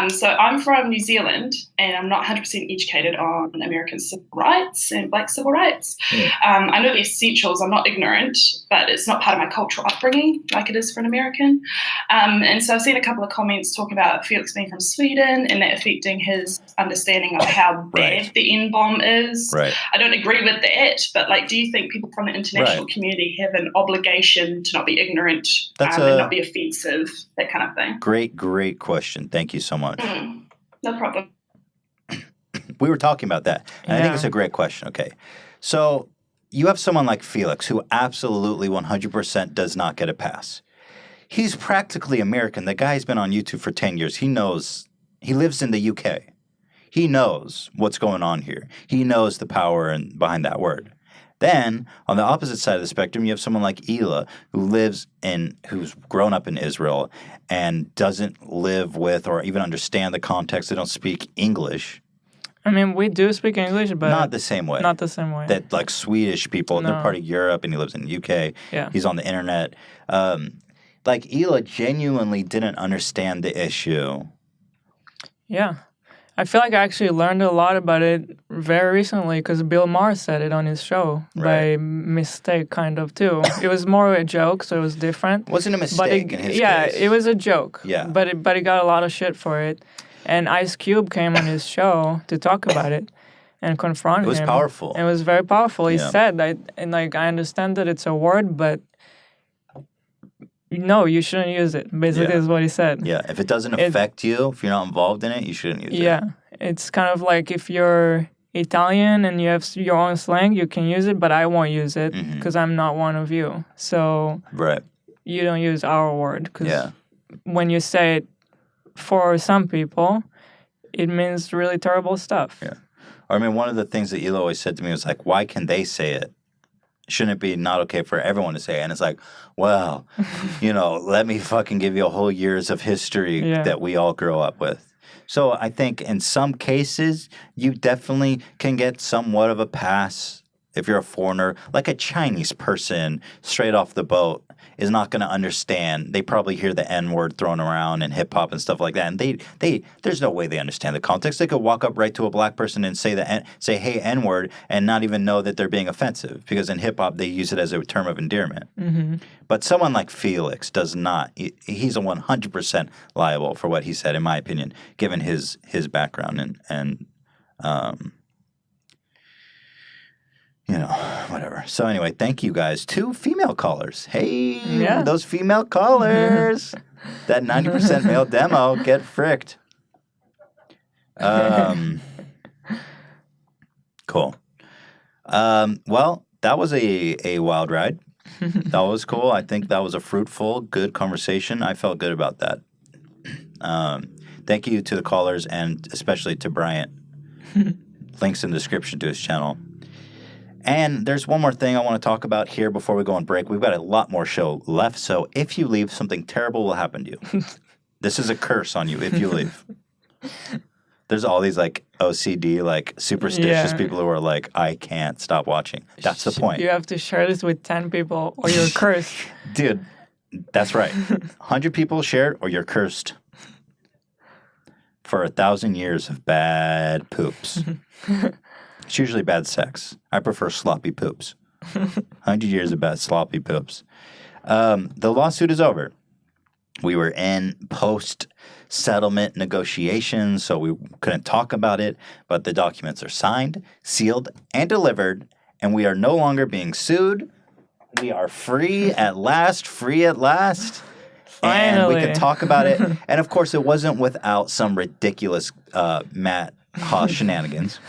So I'm from New Zealand, and I'm not 100% educated on American civil rights and Black civil rights. I know the essentials. I'm not ignorant, but it's not part of my cultural upbringing like it is for an American. And so I've seen a couple of comments talking about Felix being from Sweden and that affecting his understanding of how bad the N-bomb is.
Right.
I don't agree with that, but like, do you think people from the international community have an obligation to not be ignorant and not be offensive, that kind of thing?
Great question. Thank you so much.
No problem.
We were talking about that, and I think it's a great question. Okay, so you have someone like Felix who absolutely 100% does not get a pass. He's practically American. The guy's been on YouTube for 10 years. He knows. He lives in the UK. He knows what's going on here. He knows the power behind that word. Then, on the opposite side of the spectrum, you have someone like Hila, who's grown up in Israel and doesn't live with or even understand the context. They don't speak English.
I mean, we do speak English, but
not the same way.
Not the same way.
That like Swedish people, they're part of Europe, and he lives in the UK.
Yeah.
He's on the internet. Like Hila genuinely didn't understand the issue.
Yeah. I feel like I actually learned a lot about it very recently because Bill Maher said it on his show by mistake, kind of, too. It was more a joke, so it was different.
Wasn't a mistake in his case.
Yeah, it was a joke.
Yeah.
But he got a lot of shit for it. And Ice Cube came on his show to talk about it and confront him.
It was powerful.
It was very powerful. He said, I understand that it's a word, but no, you shouldn't use it, basically is what he said.
Yeah, if it doesn't affect you, if you're not involved in it, you shouldn't use it.
Yeah, it's kind of like if you're Italian and you have your own slang, you can use it, but I won't use it because I'm not one of you. So you don't use our word because when you say it for some people, it means really terrible stuff.
Yeah. I mean, one of the things that Hila always said to me was like, why can they say it? Shouldn't it be not okay for everyone to say it? And it's like, well, let me fucking give you a whole years of history that we all grow up with. So I think in some cases, you definitely can get somewhat of a pass if you're a foreigner. Like a Chinese person straight off the boat is not going to understand. They probably hear the N-word thrown around in hip-hop and stuff like that. And they there's no way they understand the context. They could walk up right to a black person and say, hey, N-word, and not even know that they're being offensive. Because in hip-hop, they use it as a term of endearment. But someone like Felix does not. He's a 100% liable for what he said, in my opinion, given his background and whatever. So anyway, thank you guys. 2 female callers. Hey, those female callers. That 90% male demo, get fricked. Cool. Well, that was a wild ride. That was cool. I think that was a fruitful, good conversation. I felt good about that. Thank you to the callers and especially to Bryant. Links in the description to his channel. And there's one more thing I want to talk about here before we go on break. We've got a lot more show left, so if you leave, something terrible will happen to you. This is a curse on you if you leave. There's all these like OCD, like superstitious people who are like, I can't stop watching. That's the point.
You have to share this with 10 people or you're cursed.
Dude, that's right. 100 people shared or you're cursed. For 1,000 years of bad poops. It's usually bad sex. I prefer sloppy poops. 100 years of bad sloppy poops. The lawsuit is over. We were in post-settlement negotiations, so we couldn't talk about it, but the documents are signed, sealed, and delivered, and we are no longer being sued. We are free at last, And we can talk about it. And, of course, it wasn't without some ridiculous Matt Haas shenanigans.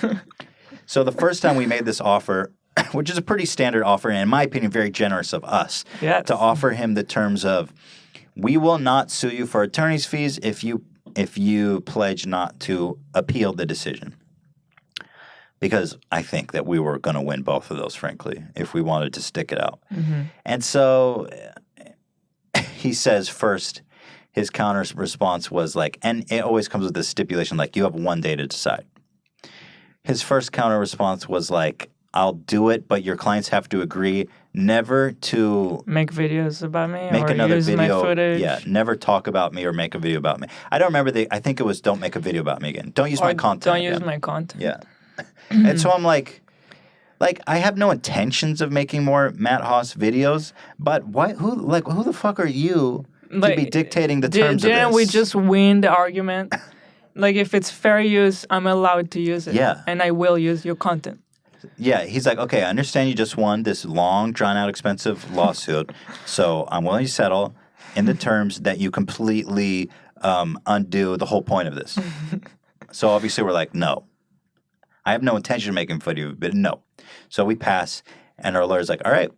So the first time we made this offer, which is a pretty standard offer, and in my opinion, very generous of us, to offer him the terms of, we will not sue you for attorney's fees if you pledge not to appeal the decision. Because I think that we were going to win both of those, frankly, if we wanted to stick it out. And so he says first, his counter response was like, and it always comes with this stipulation, like, you have 1 day to decide. His first counter response was like, I'll do it, but your clients have to agree never to
make videos about me
make
or
another
use
video.
my footage.
Yeah, never talk about me or make a video about me. I don't remember I think it was don't make a video about me again. Don't use my content.
Don't
again.
use my content.
Yeah. And so I'm like, I have no intentions of making more Matt Haas videos, but who the fuck are you to be dictating the terms of this?
Didn't we just win the argument? Like, if it's fair use, I'm allowed to use it.
Yeah.
And I will use your content.
Yeah, he's like, okay, I understand you just won this long, drawn-out, expensive lawsuit, so I'm willing to settle in the terms that you completely undo the whole point of this. So obviously we're like, no. I have no intention of making a video, but no. So we pass, and our lawyer's like, all right,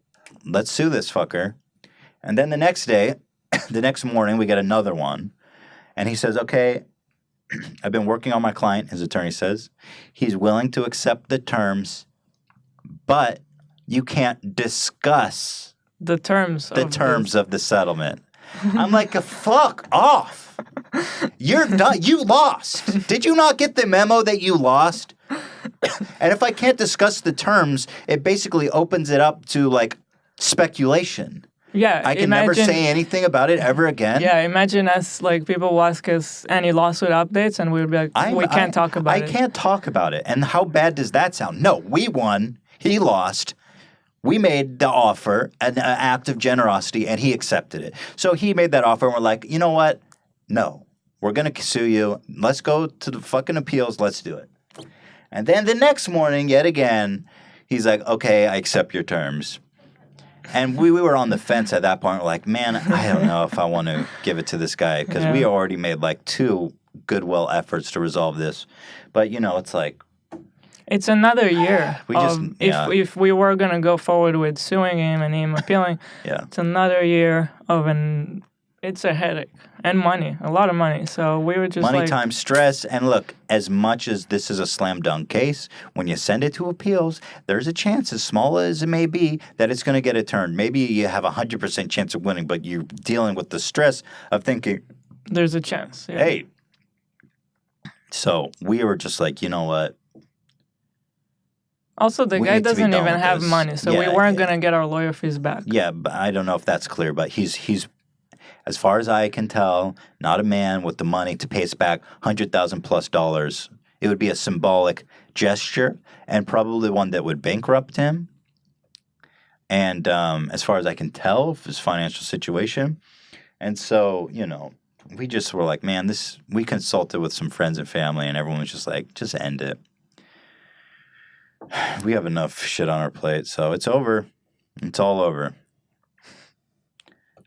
let's sue this fucker. And then the next day, the next morning, we get another one, and he says, okay, I've been working on my client, his attorney says. He's willing to accept the terms, but you can't discuss
the terms
of the settlement. I'm like, fuck off. You're done. You lost. Did you not get the memo that you lost? And if I can't discuss the terms, it basically opens it up to, like, speculation.
Yeah,
I can never say anything about it ever again.
Yeah, imagine us, like, people will ask us any lawsuit updates, and we'd be like, we can't talk about it.
I can't talk about it. And how bad does that sound? No, we won. He lost. We made the offer, an act of generosity, and he accepted it. So he made that offer, and we're like, you know what? No, we're going to sue you. Let's go to the fucking appeals. Let's do it. And then the next morning, yet again, he's like, okay, I accept your terms. And we were on the fence at that point. We're like, man, I don't know if I want to give it to this guy because we already made like 2 goodwill efforts to resolve this. But, you know, it's like.
It's another year. If we were going to go forward with suing him and him appealing, it's another year of it's a headache and money, a lot of money. So we were just
money, time, stress. And look, as much as this is a slam dunk case, when you send it to appeals, there's a chance, as small as it may be, that it's going to get a turn. Maybe you have 100% chance of winning, but you're dealing with the stress of thinking,
there's a chance. Yeah.
Hey. So we were just like, you know what?
Also, the guy doesn't even have money, so we weren't going to get our lawyer fees back.
Yeah, but I don't know if that's clear, but he's as far as I can tell, not a man with the money to pay us back $100,000+. It would be a symbolic gesture and probably one that would bankrupt him. And as far as I can tell, of his financial situation. And so, you know, we just were like, man, we consulted with some friends and family, and everyone was just like, just end it. We have enough shit on our plate, so it's over. It's all over.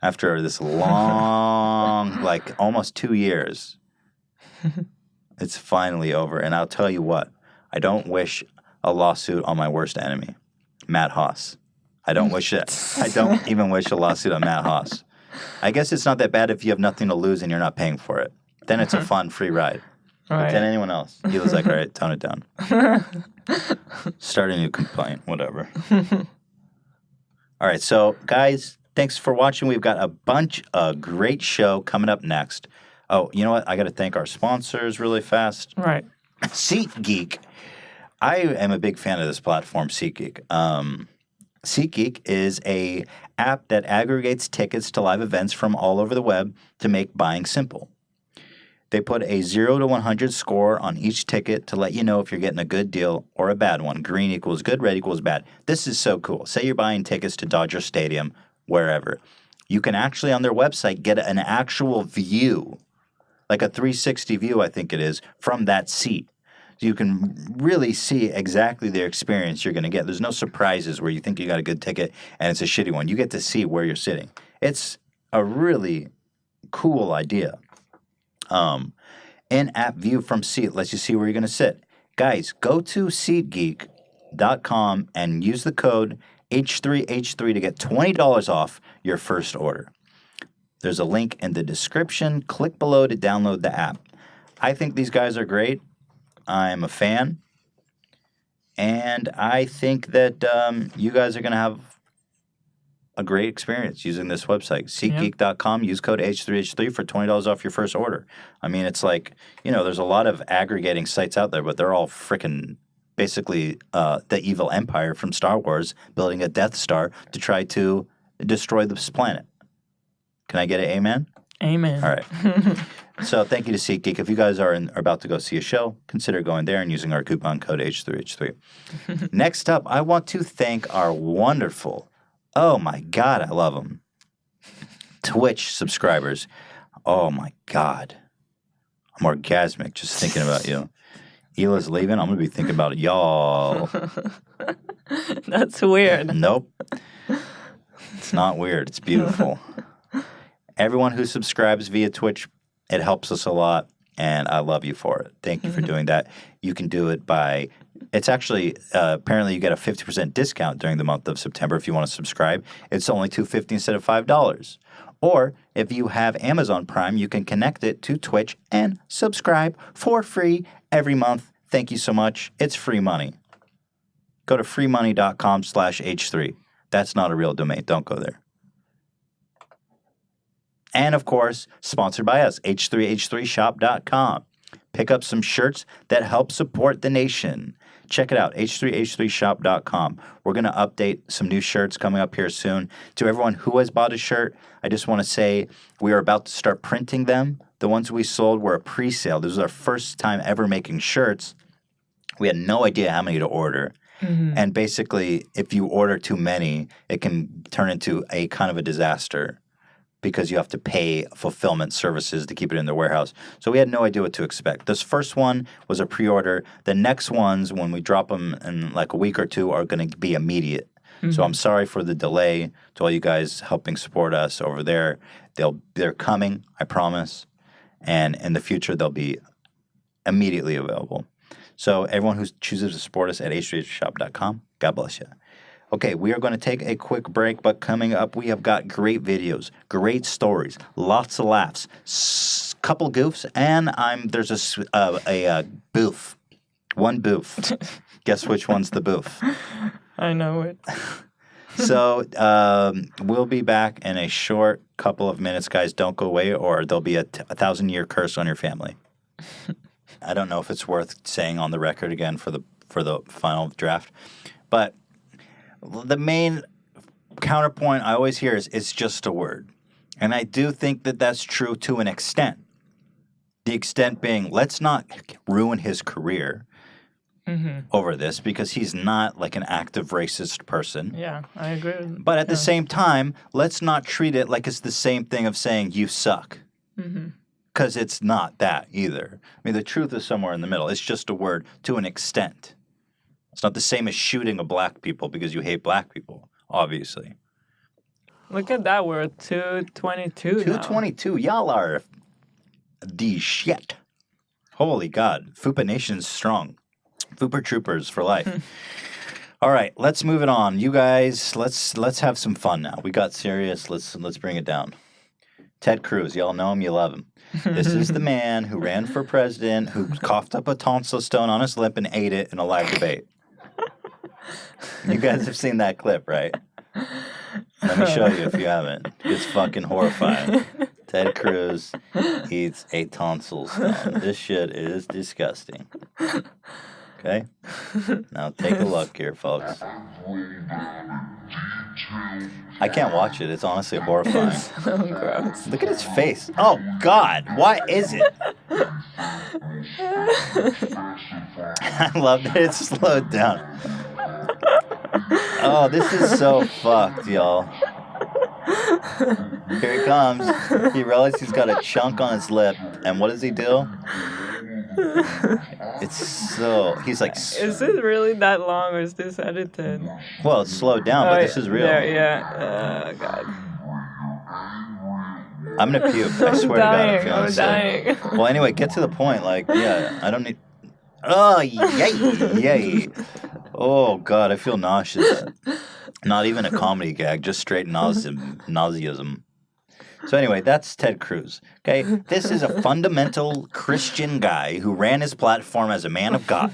After this long, like almost 2 years, it's finally over. And I'll tell you what, I don't wish a lawsuit on my worst enemy, Matt Haas. I don't wish it. I don't even wish a lawsuit on Matt Haas. I guess it's not that bad if you have nothing to lose and you're not paying for it. Then it's a fun, free ride.
Right.
But then anyone else, he was like, all right, tone it down. Start a new complaint, whatever. All right, so guys, thanks for watching. We've got a great show coming up next. Oh, you know what? I got to thank our sponsors really fast.
Right.
SeatGeek. I am a big fan of this platform, SeatGeek. SeatGeek is a app that aggregates tickets to live events from all over the web to make buying simple. They put a 0 to 100 score on each ticket to let you know if you're getting a good deal or a bad one. Green equals good, red equals bad. This is so cool. Say you're buying tickets to Dodger Stadium, wherever. You can actually, on their website, get an actual view, like a 360 view, I think it is, from that seat. So you can really see exactly the experience you're going to get. There's no surprises where you think you got a good ticket and it's a shitty one. You get to see where you're sitting. It's a really cool idea. In-app view from seat lets you see where you're going to sit. Guys, go to SeatGeek.com and use the code H3H3 to get $20 off your first order. There's a link in the description. Click below to download the app. I think these guys are great. I'm a fan. And I think that you guys are going to have a great experience using this website. SeatGeek.com. Use code H3H3 for $20 off your first order. I mean, it's like, there's a lot of aggregating sites out there, but they're all freaking basically the evil empire from Star Wars building a Death Star to try to destroy this planet. Can I get an amen?
Amen.
All right. So thank you to SeatGeek. If you guys are about to go see a show, consider going there and using our coupon code H3H3. Next up, I want to thank our wonderful, oh my God, I love them, Twitch subscribers. Oh my God. I'm orgasmic just thinking about you. Hila's leaving. I'm going to be thinking about y'all.
That's weird.
Nope. It's not weird. It's beautiful. Everyone who subscribes via Twitch, it helps us a lot, and I love you for it. Thank you for doing that. You can do it by, it's actually, apparently you get a 50% discount during the month of September if you want to subscribe. It's only $2.50 instead of $5. Or if you have Amazon Prime, you can connect it to Twitch and subscribe for free every month. Thank you so much. It's free money. Go to freemoney.com/H3. That's not a real domain. Don't go there. And, of course, sponsored by us, H3H3shop.com. Pick up some shirts that help support the nation. Check it out, H3H3shop.com. We're going to update some new shirts coming up here soon. To everyone who has bought a shirt, I just want to say we are about to start printing them. The ones we sold were a pre-sale. This was our first time ever making shirts. We had no idea how many to order. Mm-hmm. And basically, if you order too many, it can turn into a kind of a disaster, because you have to pay fulfillment services to keep it in the warehouse. So we had no idea what to expect. This first one was a pre-order. The next ones, when we drop them in like a week or two, are going to be immediate. Mm-hmm. So I'm sorry for the delay to all you guys helping support us over there. They're coming, I promise. And in the future, they'll be immediately available. So everyone who chooses to support us at h3shop.com, God bless you. Okay, we are going to take a quick break, but coming up, we have got great videos, great stories, lots of laughs, couple goofs, and there's a booth. One booth. Guess which one's the booth?
I know it.
So we'll be back in a short couple of minutes, guys. Don't go away, or there'll be a 1,000-year curse on your family. I don't know if it's worth saying on the record again for the final draft, but the main counterpoint I always hear is it's just a word. And I do think that that's true to an extent. The extent being, let's not ruin his career over this, because he's not like an active racist person.
Yeah, I agree.
But at the same time, let's not treat it like it's the same thing of saying you suck. Because it's not that either. I mean, the truth is somewhere in the middle. It's just a word to an extent. It's not the same as shooting a black people because you hate black people, obviously.
Look at that, we're at 222
222. Y'all are the shit. Holy God. Fupa Nation's strong. Fupa Troopers for life. All right, let's move it on. You guys, let's have some fun now. We got serious. Let's bring it down. Ted Cruz, y'all know him, you love him. This is the man who ran for president, who coughed up a tonsil stone on his lip and ate it in a live debate. You guys have seen that clip, right? Let me show you if you haven't. It's fucking horrifying. Ted Cruz eats a tonsil stone. This shit is disgusting. Okay? Now take a look here, folks. I can't watch it. It's honestly horrifying.
It's so gross.
Look at his face. Oh, God. What is it? I love that it's slowed down. Oh, this is so fucked, y'all. Here he comes. He realizes he's got a chunk on his lip. And what does he do? He's like...
Is this really that long, or is this edited?
Well, it's slowed down, but this is real.
Yeah. God.
I'm gonna puke. I swear to God, I'm feeling
I'm
sick.
dying.
Well, anyway, get to the point. Like, yeah, I don't need... Oh, yay. Oh, God, I feel nauseous. Not even a comedy gag, just straight nauseism. So anyway, that's Ted Cruz. Okay, this is a fundamental Christian guy who ran his platform as a man of God.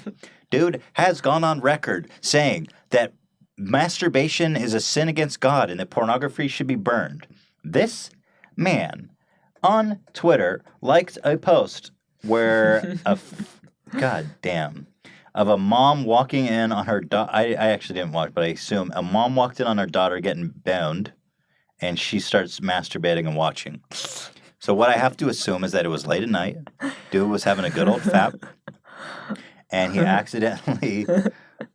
Dude has gone on record saying that masturbation is a sin against God and that pornography should be burned. This man on Twitter liked a post where God damn, of a mom walking in on her daughter. I actually didn't watch, but I assume a mom walked in on her daughter getting boned, and she starts masturbating and watching. So what I have to assume is that it was late at night. Dude was having a good old fap, and he accidentally.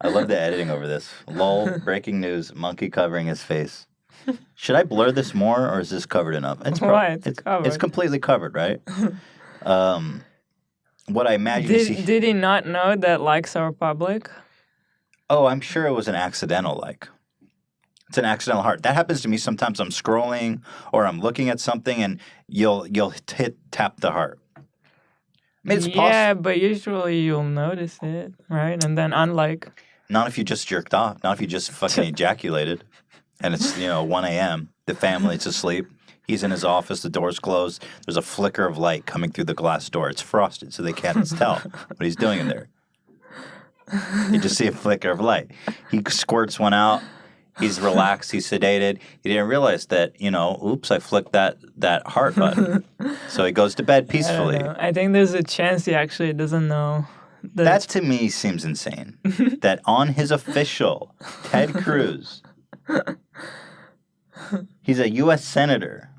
I love the editing over this. Lol, breaking news, monkey covering his face. Should I blur this more, or is this covered enough? It's
covered.
It's completely covered, right? What I imagine...
Did he not know that likes are public?
Oh, I'm sure it was an accidental like. It's an accidental heart. That happens to me sometimes. I'm scrolling or I'm looking at something and you'll tap the heart. I mean, it's possible.
But usually you'll notice it, right? And then unlike.
Not if you just jerked off. Not if you just fucking ejaculated. And it's, 1 a.m. The family's asleep. He's in his office. The door's closed. There's a flicker of light coming through the glass door. It's frosted, so they can't tell what he's doing in there. You just see a flicker of light. He squirts one out. He's relaxed. He's sedated. He didn't realize that, oops, I flicked that heart button. So he goes to bed peacefully.
I think there's a chance he actually doesn't know.
That to me seems insane. That on his official, Ted Cruz, he's a U.S. senator,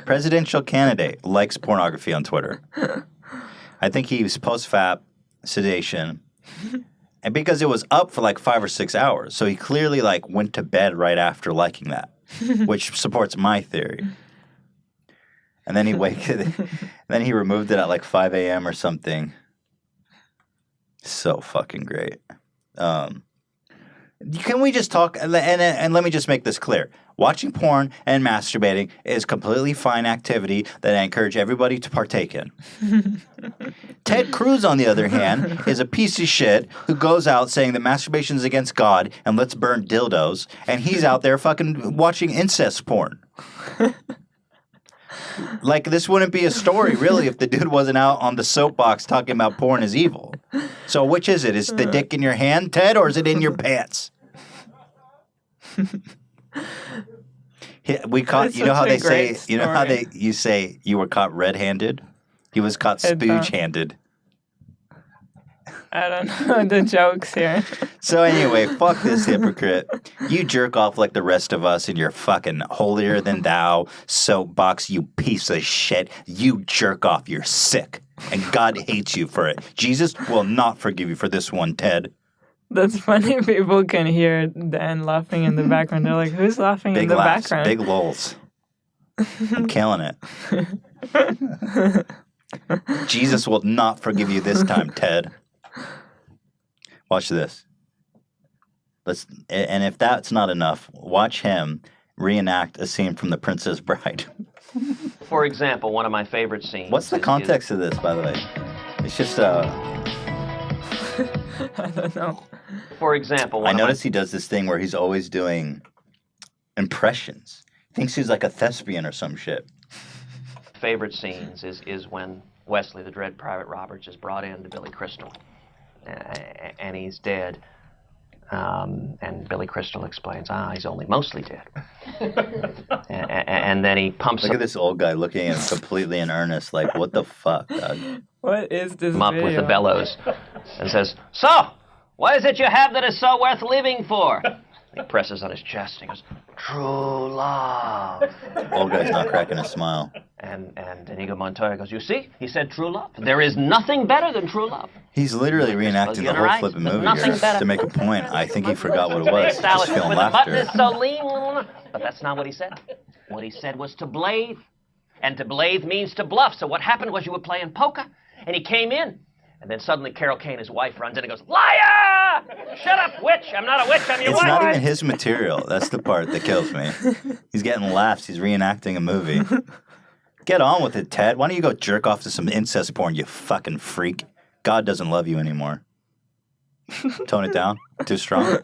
presidential candidate, likes pornography on Twitter. I think he was post-fap, sedation, and because it was up for like 5 or 6 hours, so he clearly went to bed right after liking that, which supports my theory. And then then he removed it at 5 a.m. or something. So fucking great. Can we just talk, and let me just make this clear. Watching porn and masturbating is completely fine activity that I encourage everybody to partake in. Ted Cruz, on the other hand, is a piece of shit who goes out saying that masturbation is against God and let's burn dildos, and he's out there fucking watching incest porn. This wouldn't be a story, really, if the dude wasn't out on the soapbox talking about porn is evil. So which is it? Is the dick in your hand, Ted, or is it in your pants? We caught. You know how they say. You know how you say you were caught red-handed. He was caught spooge-handed.
I don't know the jokes here.
So anyway, fuck this hypocrite. You jerk off like the rest of us in your fucking holier-than-thou soapbox, you piece of shit. You jerk off. You're sick. And God hates you for it. Jesus will not forgive you for this one, Ted.
That's funny. People can hear Dan laughing in the background. They're like, who's laughing in the background?
Big lulls. I'm killing it. Jesus will not forgive you this time, Ted. Watch this. And if that's not enough, watch him reenact a scene from The Princess Bride.
For example, one of my favorite scenes.
What's the context of this, by the way? It's just
I don't know.
For example,
I notice he does this thing where he's always doing impressions. He thinks he's like a thespian or some shit.
Favorite scenes is when Wesley, the Dread Private Roberts, is brought in to Billy Crystal, and he's dead. And Billy Crystal explains, he's only mostly dead. and then he pumps
Look at this old guy looking at him completely in earnest, like, what the fuck, dog?
What is this
him up with the bellows and says, "So, what is it you have that is so worth living for?" He presses on his chest and he goes, "True love."
Old guy's not cracking a smile.
And Inigo Montoya goes, "You see, he said true love. There is nothing better than true love."
He's literally reenacting the whole flipping movie here to make a point. I think he forgot what it was. Just feeling laughter.
The button is so lean. But that's not what he said. What he said was to blathe. And to blathe means to bluff. So what happened was you were playing poker, and he came in. And then suddenly Carol Kane, his wife, runs in and goes, "Liar! Shut up, witch! I'm not a witch, I'm your wife!"
It's not even his material. That's the part that kills me. He's getting laughs. He's reenacting a movie. Get on with it, Ted. Why don't you go jerk off to some incest porn, you fucking freak? God doesn't love you anymore. Tone it down. Too strong.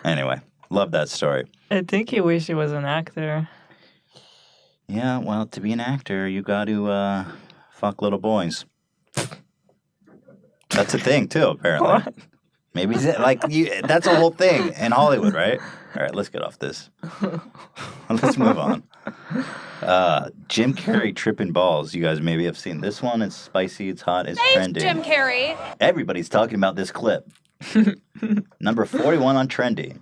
Anyway, love that story.
I think he wished he was an actor.
Yeah, well, to be an actor, you got to fuck little boys. That's a thing too, apparently.
What?
Maybe that's a whole thing in Hollywood, right? All right, let's get off this. Let's move on. Jim Carrey tripping balls. You guys maybe have seen this one. It's spicy. It's hot. It's trending.
Jim Carrey.
Everybody's talking about this clip. Number 41 on Trendy.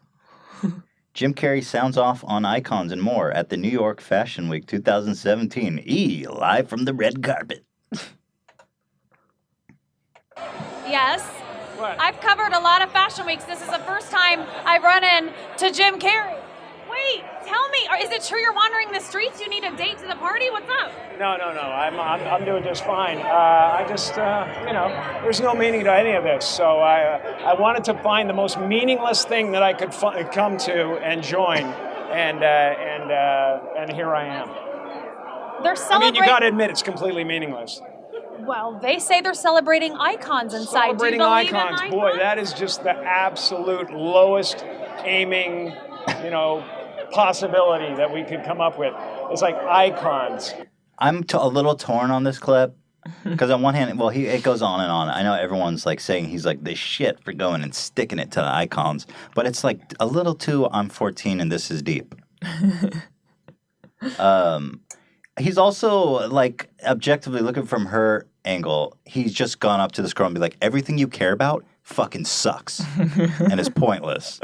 Jim Carrey sounds off on icons and more at the New York Fashion Week 2017. Live from the red carpet.
Yes.
What?
I've covered a lot of fashion weeks. This is the first time I've run into Jim Carrey. Wait, tell me, is it true you're wandering the streets? You need a date to the party? What's up?
No. I'm doing just fine. I just, there's no meaning to any of this. So I wanted to find the most meaningless thing that I could come to and join, and here I am.
They're celebrating.
You got to admit it's completely meaningless.
Well, they say they're celebrating icons inside.
Celebrating
Do you believe
icons,
in
boy, that is just the absolute lowest aiming, possibility that we could come up with. It's like icons.
I'm a little torn on this clip because on one hand, it goes on and on. I know everyone's like saying he's like the shit for going and sticking it to the icons, but it's like a little too. I'm 14 and this is deep. He's also like objectively looking from her angle. He's just gone up to this girl and be like, "Everything you care about fucking sucks and is pointless."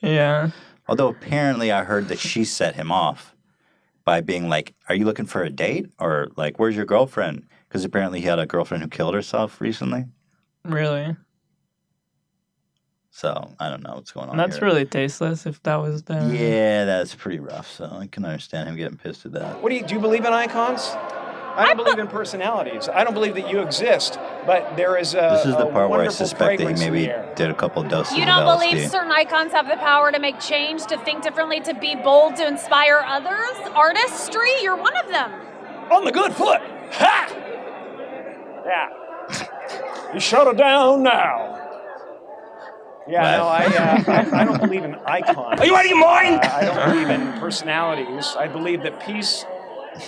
Yeah.
Although apparently I heard that she set him off by being like, "Are you looking for a date?" Or like, "Where's your girlfriend?" Because apparently he had a girlfriend who killed herself recently.
Really?
So I don't know what's going on.
That's
here.
really tasteless if that was the...
Yeah, that's pretty rough. So I can understand him getting pissed at that.
Do you believe in icons? I don't believe in personalities. I don't believe that you exist, but there is
This is the part where I
wonderful
suspect that he
fragrance in
maybe
the air.
did a couple doses
You
of
don't
LSD.
believe certain icons have the power to make change, to think differently, to be bold, to inspire others? Artistry? You're one of them.
On the good foot. Ha! Yeah. You shut her down now. Yeah, no, I don't believe in icons.
Are you out of your mind?
I don't believe in personalities. I believe that peace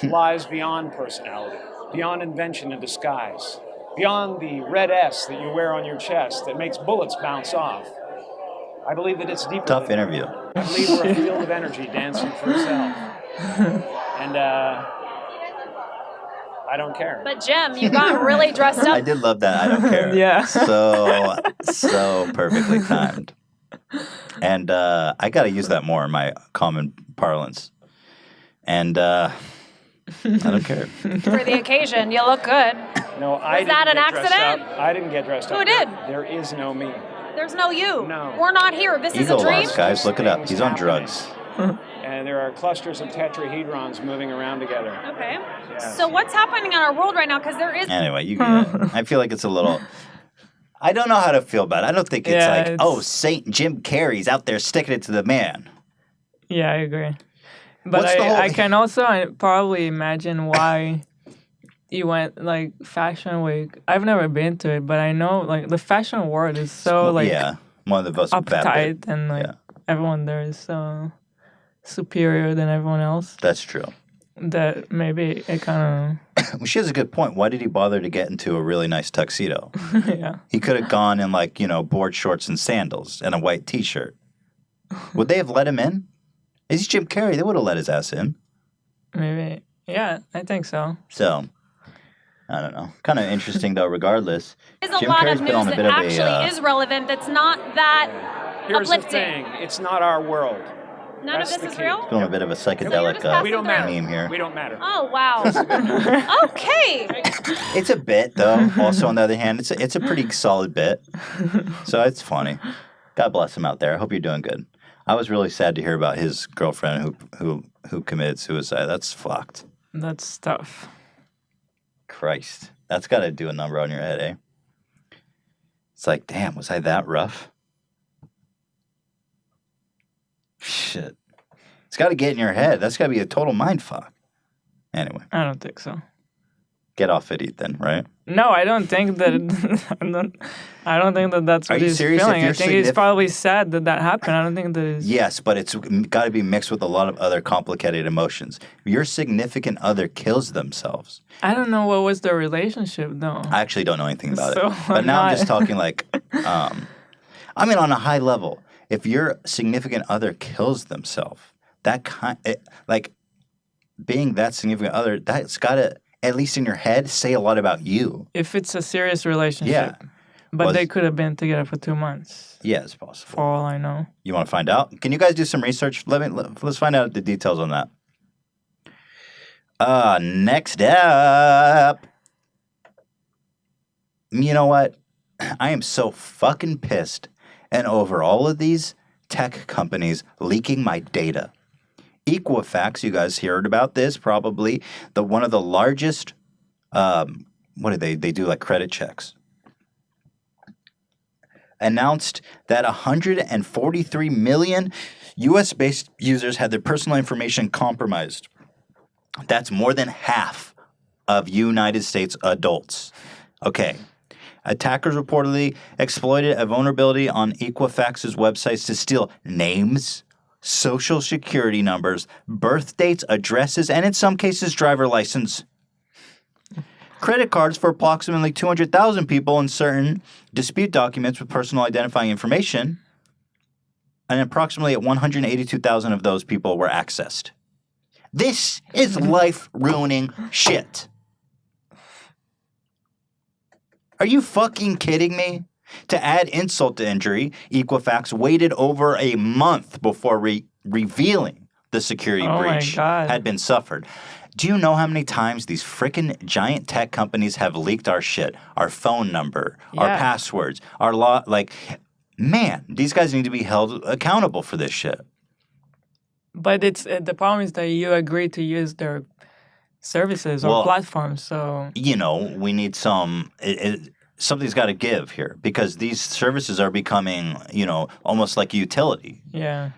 lies beyond personality, beyond invention and disguise, beyond the red S that you wear on your chest that makes bullets bounce off. I believe that it's deeper.
Tough interview.
I believe we're a field of energy dancing for itself. And I don't care.
But Jim, you got really dressed up.
I did love that. I don't care.
Yeah.
So perfectly timed. And I got to use that more in my common parlance. And I don't care.
For the occasion, you look good.
No, I
Was that
didn't
an
get dressed
accident?
up. I didn't get dressed up.
Who did?
There is no me.
There's no you.
No.
We're not here. This is
Ego
a dream.
loss, guys. Look it up. He's on
Things
drugs.
And there are clusters of tetrahedrons moving around together.
Okay.
Yes.
So what's happening in our world right now? Because there is.
Anyway, you get it. I feel like it's a little... I don't know how to feel about it. I don't think it's Saint Jim Carrey's out there sticking it to the man.
Yeah, I agree. But
What's the whole-
I can also probably imagine why you went like Fashion Week. I've never been to it, but I know like the fashion world is so like
yeah, one of the most
uptight and like
Yeah.
everyone there is so superior than everyone else
That's true.
that maybe it kind
Well, she has a good point. Why did he bother to get into a really nice tuxedo?
of yeah.
He could have gone in like, board shorts and sandals and a white t-shirt. Would they have let him in? He's Jim Carrey. They would have let his ass in.
Maybe. Yeah, I think so.
So, I don't know. Kind of interesting though, regardless.
There's a
Jim
lot
Carrey's
of
been on
news
a
that
bit of a,
actually is relevant that's not that
Here's the
uplifting.
thing. It's not our world.
None
That's
of this
the
is
key.
real?
Feeling a bit of a psychedelic
passing
We don't matter.
meme here.
We don't matter.
Oh, wow. Okay.
It's a bit though. Also, on the other hand, it's a pretty solid bit. So it's funny. God bless him out there. I hope you're doing good. I was really sad to hear about his girlfriend who committed suicide. That's fucked.
That's tough.
Christ. That's got to do a number on your head, eh? It's like, damn, was I that rough? Shit. It's got to get in your head. That's got to be a total mind fuck. Anyway,
I don't think so.
get off it, Ethan, right?
No, I don't think that. I don't think that that's
Are
what
you
he's
serious? If
feeling. I
you're
think he's probably sad that that happened. I don't think that is.
Yes, but it's got to be mixed with a lot of other complicated emotions. Your significant other kills themselves.
I don't know what was their relationship though.
I actually don't know anything about
So
it. But now I'm
not-
just talking like, I mean, on a high level, if your significant other kills themselves, like being that significant other, that's got to, at least in your head, say a lot about you.
If it's a serious relationship.
Yeah.
But
Was-
they could have been together for 2 months.
Yeah, it's possible.
For all I know.
You want to find out? Can you guys do some research? Let's find out the details on that. Next up. You know what? I am so fucking pissed and over all of these tech companies leaking my data. Equifax, you guys heard about this probably. One of the largest, what do they do like credit checks. Announced that 143 million U.S.-based users had their personal information compromised. That's more than half of United States adults. Okay. Attackers reportedly exploited a vulnerability on Equifax's websites to steal names, social security numbers, birth dates, addresses, and in some cases, driver license. Credit cards for approximately 200,000 people and certain dispute documents with personal identifying information, and approximately 182,000 of those people were accessed. This is life-ruining shit. Are you fucking kidding me? To add insult to injury, Equifax waited over a month before revealing the security breach had been suffered. Do you know how many times these frickin' giant tech companies have leaked our shit, our phone number, our passwords, our man, these guys need to be held accountable for this shit.
But it's the problem is that you agree to use their services or platforms, so
you know we need something's got to give here because these services are becoming almost like a utility.
Yeah.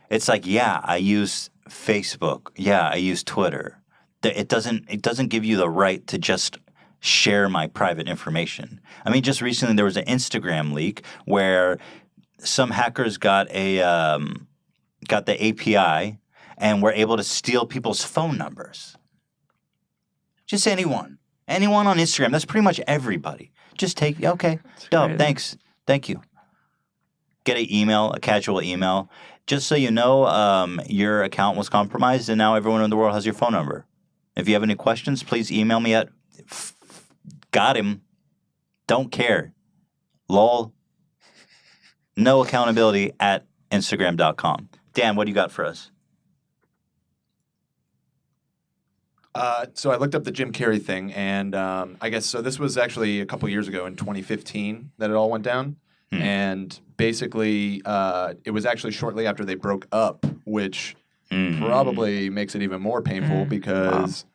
It's like I use Facebook. I use Twitter. It doesn't give you the right to just share my private information. I mean, just recently there was an Instagram leak where some hackers got the API and were able to steal people's phone numbers. Just anyone on Instagram. That's pretty much everybody. Just take dope. Thanks, thank you. Get a casual email. Just so you know, your account was compromised and now everyone in the world has your phone number. If you have any questions, please email me at got him. Don't care. Lol. No accountability at Instagram.com. Dan, what do you got for us?
So I looked up the Jim Carrey thing, and I guess so. This was actually a couple years ago in 2015 that it all went down. And basically, it was actually shortly after they broke up, which probably makes it even more painful because,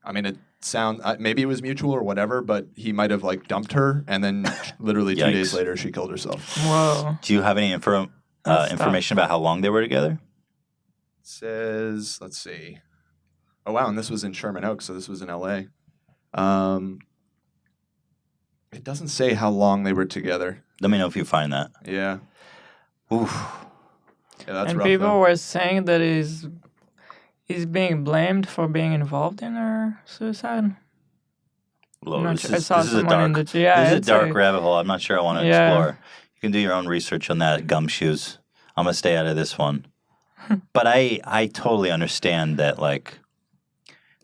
I mean, it sounds maybe it was mutual or whatever, but he might have dumped her, and then literally 2 days later she killed herself.
Whoa!
Do you have any information about how long they were together?
It says, let's see. Oh wow, and this was in Sherman Oaks, so this was in LA. It doesn't say how long they were together.
Let me know if you find that.
Yeah.
Oof.
Yeah, that's
and
rough.
people
though.
were saying that he's being blamed for being involved in her suicide.
Lord,
Not
this
sure. I
is
saw
a
someone
dark,
in the this
is a
it's
dark
like-
rabbit hole. I'm not sure I want to explore. You can do your own research on that, gumshoes. I'm gonna stay out of this one. But I totally understand that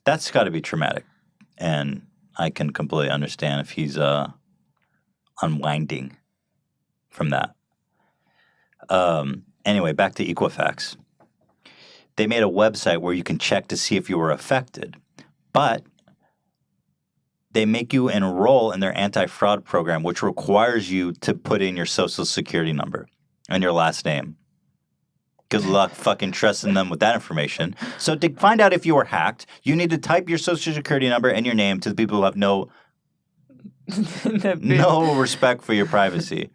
that's got to be traumatic, and I can completely understand if he's unwinding from that. Anyway, back to Equifax. They made a website where you can check to see if you were affected, but they make you enroll in their anti-fraud program, which requires you to put in your social security number and your last name. Good luck fucking trusting them with that information. So to find out if you were hacked, you need to type your social security number and your name to the people who have no respect for your privacy.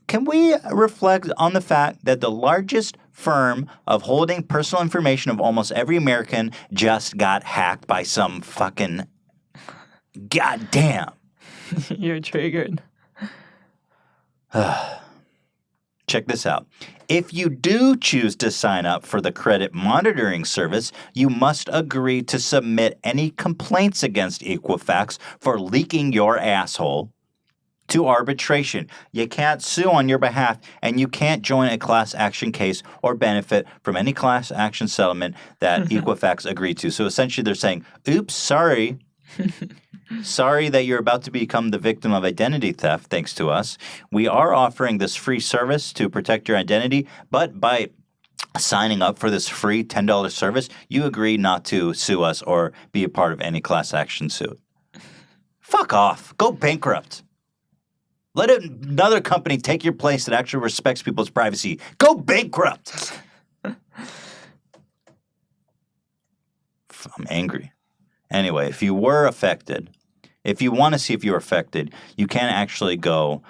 Can we reflect on the fact that the largest firm of holding personal information of almost every American just got hacked by some fucking God damn.
You're triggered.
Check this out. If you do choose to sign up for the credit monitoring service, you must agree to submit any complaints against Equifax for leaking your asshole to arbitration. You can't sue on your behalf, and you can't join a class action case or benefit from any class action settlement that Equifax agreed to. So essentially they're saying, oops, sorry. Sorry that you're about to become the victim of identity theft thanks to us. We are offering this free service to protect your identity, but by signing up for this free $10 service, you agree not to sue us or be a part of any class action suit. Fuck off. Go bankrupt. Let another company take your place that actually respects people's privacy. Go bankrupt. I'm angry. Anyway, if you were affected, if you want to see if you were affected, you can actually go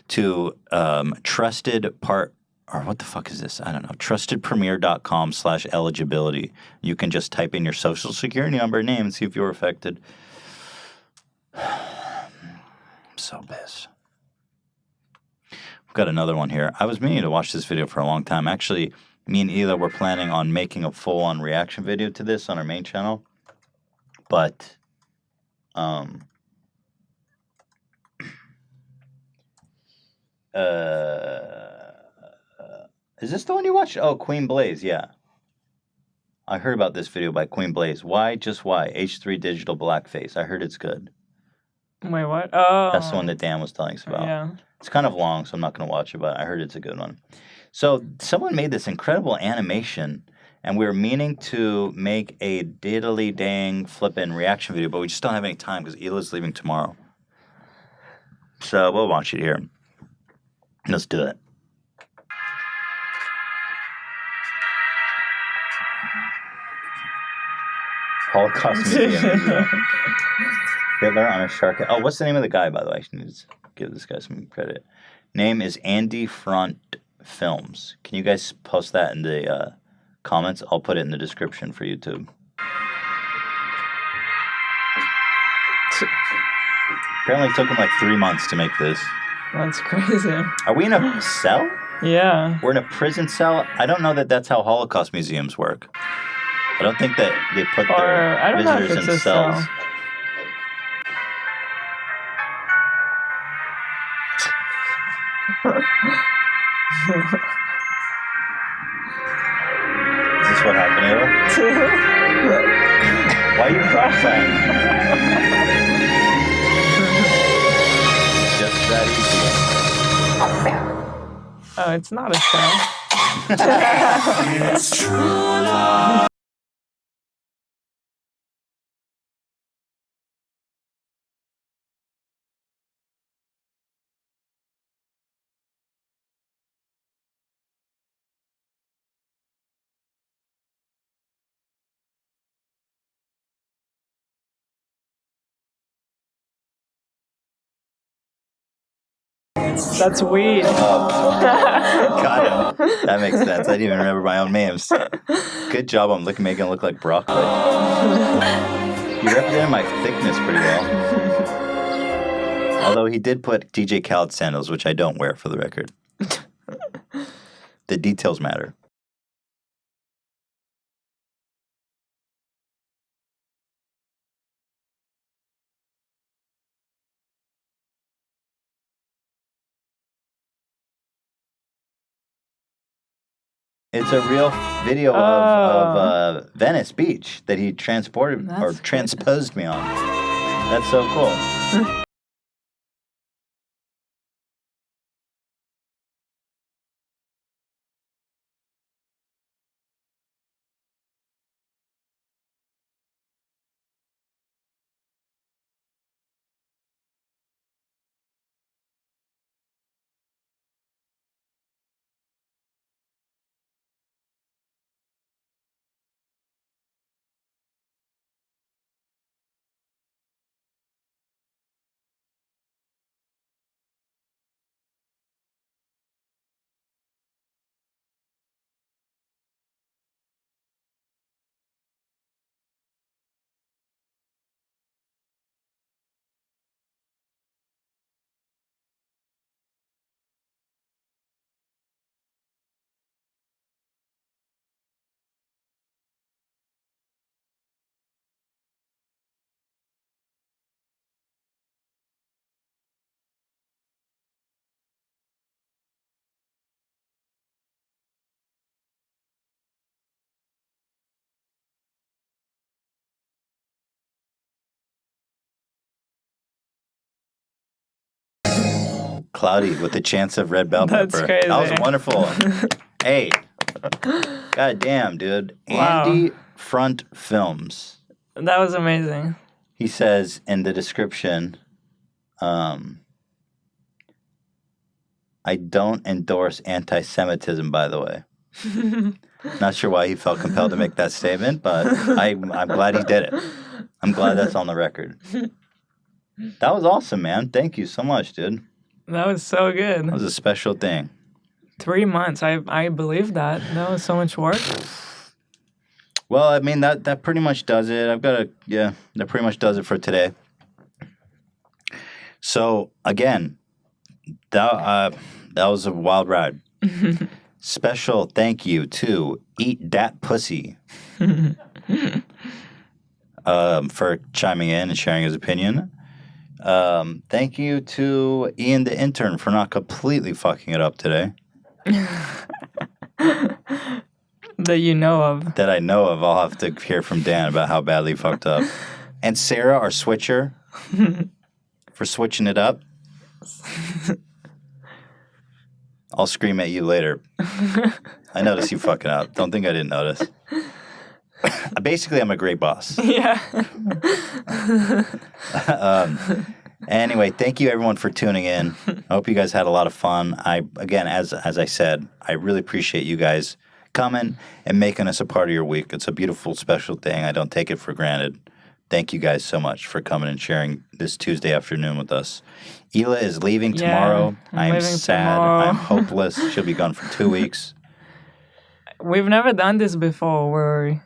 to trustedpremier.com/eligibility. You can just type in your social security number and name and see if you were affected. I'm so pissed. We've got another one here. I was meaning to watch this video for a long time. Actually, me and Ela were planning on making a full-on reaction video to this on our main channel. But, is this the one you watched? Oh, Queen Blaze, yeah. I heard about this video by Queen Blaze. Why, just why? H3 Digital Blackface. I heard it's good.
Wait, what? Oh.
That's the one that Dan was telling us about.
Yeah.
It's kind of long, so I'm not going to watch it, but I heard it's a good one. So someone made this incredible animation, and we were meaning to make a diddly dang flippin' reaction video, but we just don't have any time because Ela's leaving tomorrow. So we'll watch it here. Let's do it. Holocaust Museum. Hitler on a shark. Oh, what's the name of the guy, by the way? I need to give this guy some credit. Name is Andy Front Films. Can you guys post that in the comments? I'll put it in the description for YouTube. Apparently it took him like 3 months to make this.
That's crazy.
Are we in a cell?
Yeah.
We're in a prison cell? I don't know that that's how Holocaust museums work. I don't think that they put their visitors in cells. Is this what happened, Eva? Why are you crying? Just that easy.
Oh, it's not a cell.
It's true love.
That's weed.
Got him. That makes sense. I didn't even remember my own names. Good job on making it look like broccoli. You represented my thickness pretty well. Although he did put DJ Khaled sandals, which I don't wear for the record. The details matter. It's a real video of Venice Beach that he transported or transposed me on. That's so cool. Cloudy with the chance of red bell
That's
pepper.
crazy.
That was wonderful. Hey. God damn, dude.
Wow.
Andy Front Films.
That was amazing.
He says in the description, I don't endorse anti-Semitism, by the way. Not sure why he felt compelled to make that statement, but I'm glad he did it. I'm glad that's on the record. That was awesome, man. Thank you so much, dude.
That was so good.
That was a special thing.
3 months. I believe that. That was so much work.
Well, I mean, that pretty much does it. That pretty much does it for today. So, again, that was a wild ride. Special thank you to Eat Dat Pussy for chiming in and sharing his opinion. Thank you to Ian the intern for not completely fucking it up today.
That you know of.
That I know of. I'll have to hear from Dan about how badly he fucked up. And Sarah, our switcher, for switching it up. I'll scream at you later. I noticed you fucking up. Don't think I didn't notice. Basically, I'm a great boss.
Yeah.
Anyway, thank you everyone for tuning in. I hope you guys had a lot of fun. As I said, I really appreciate you guys coming and making us a part of your week. It's a beautiful, special thing. I don't take it for granted. Thank you guys so much for coming and sharing this Tuesday afternoon with us. Hila is leaving tomorrow. I'm sad.
Tomorrow.
I'm hopeless. She'll be gone for 2 weeks.
We've never done this before where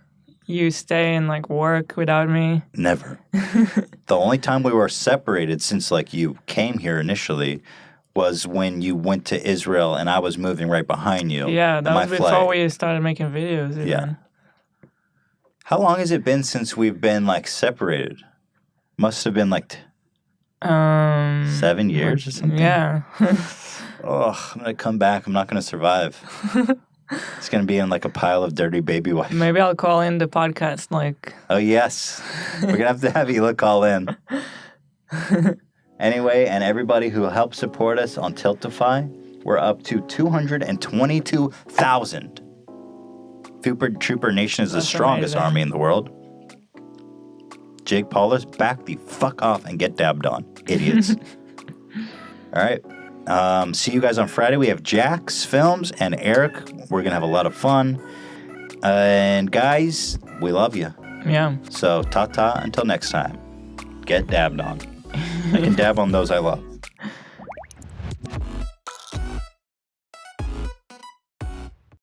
you stay and like work without me.
Never. The only time we were separated since like you came here initially was when you went to Israel and I was moving right behind you.
Yeah, that
my
was before
flag.
we started making videos. Even.
Yeah. How long has it been since we've been like separated? Must have been like 7 years or something.
Yeah.
Oh, I'm gonna come back. I'm not gonna survive. It's gonna be in like a pile of dirty baby wipes.
Maybe I'll call in the podcast. Like.
Oh yes, we're gonna have to have Hila call in. Anyway, and everybody who helped support us on Tiltify, we're up to 222,000. Trooper Nation is the strongest army in the world. Jake Paulus, back the fuck off and get dabbed on, idiots. All right. See you guys on Friday. We have Jax Films and Eric. We're going to have a lot of fun. And guys, we love you.
Yeah.
So, ta-ta until next time. Get dabbed on. I can dab on those I love.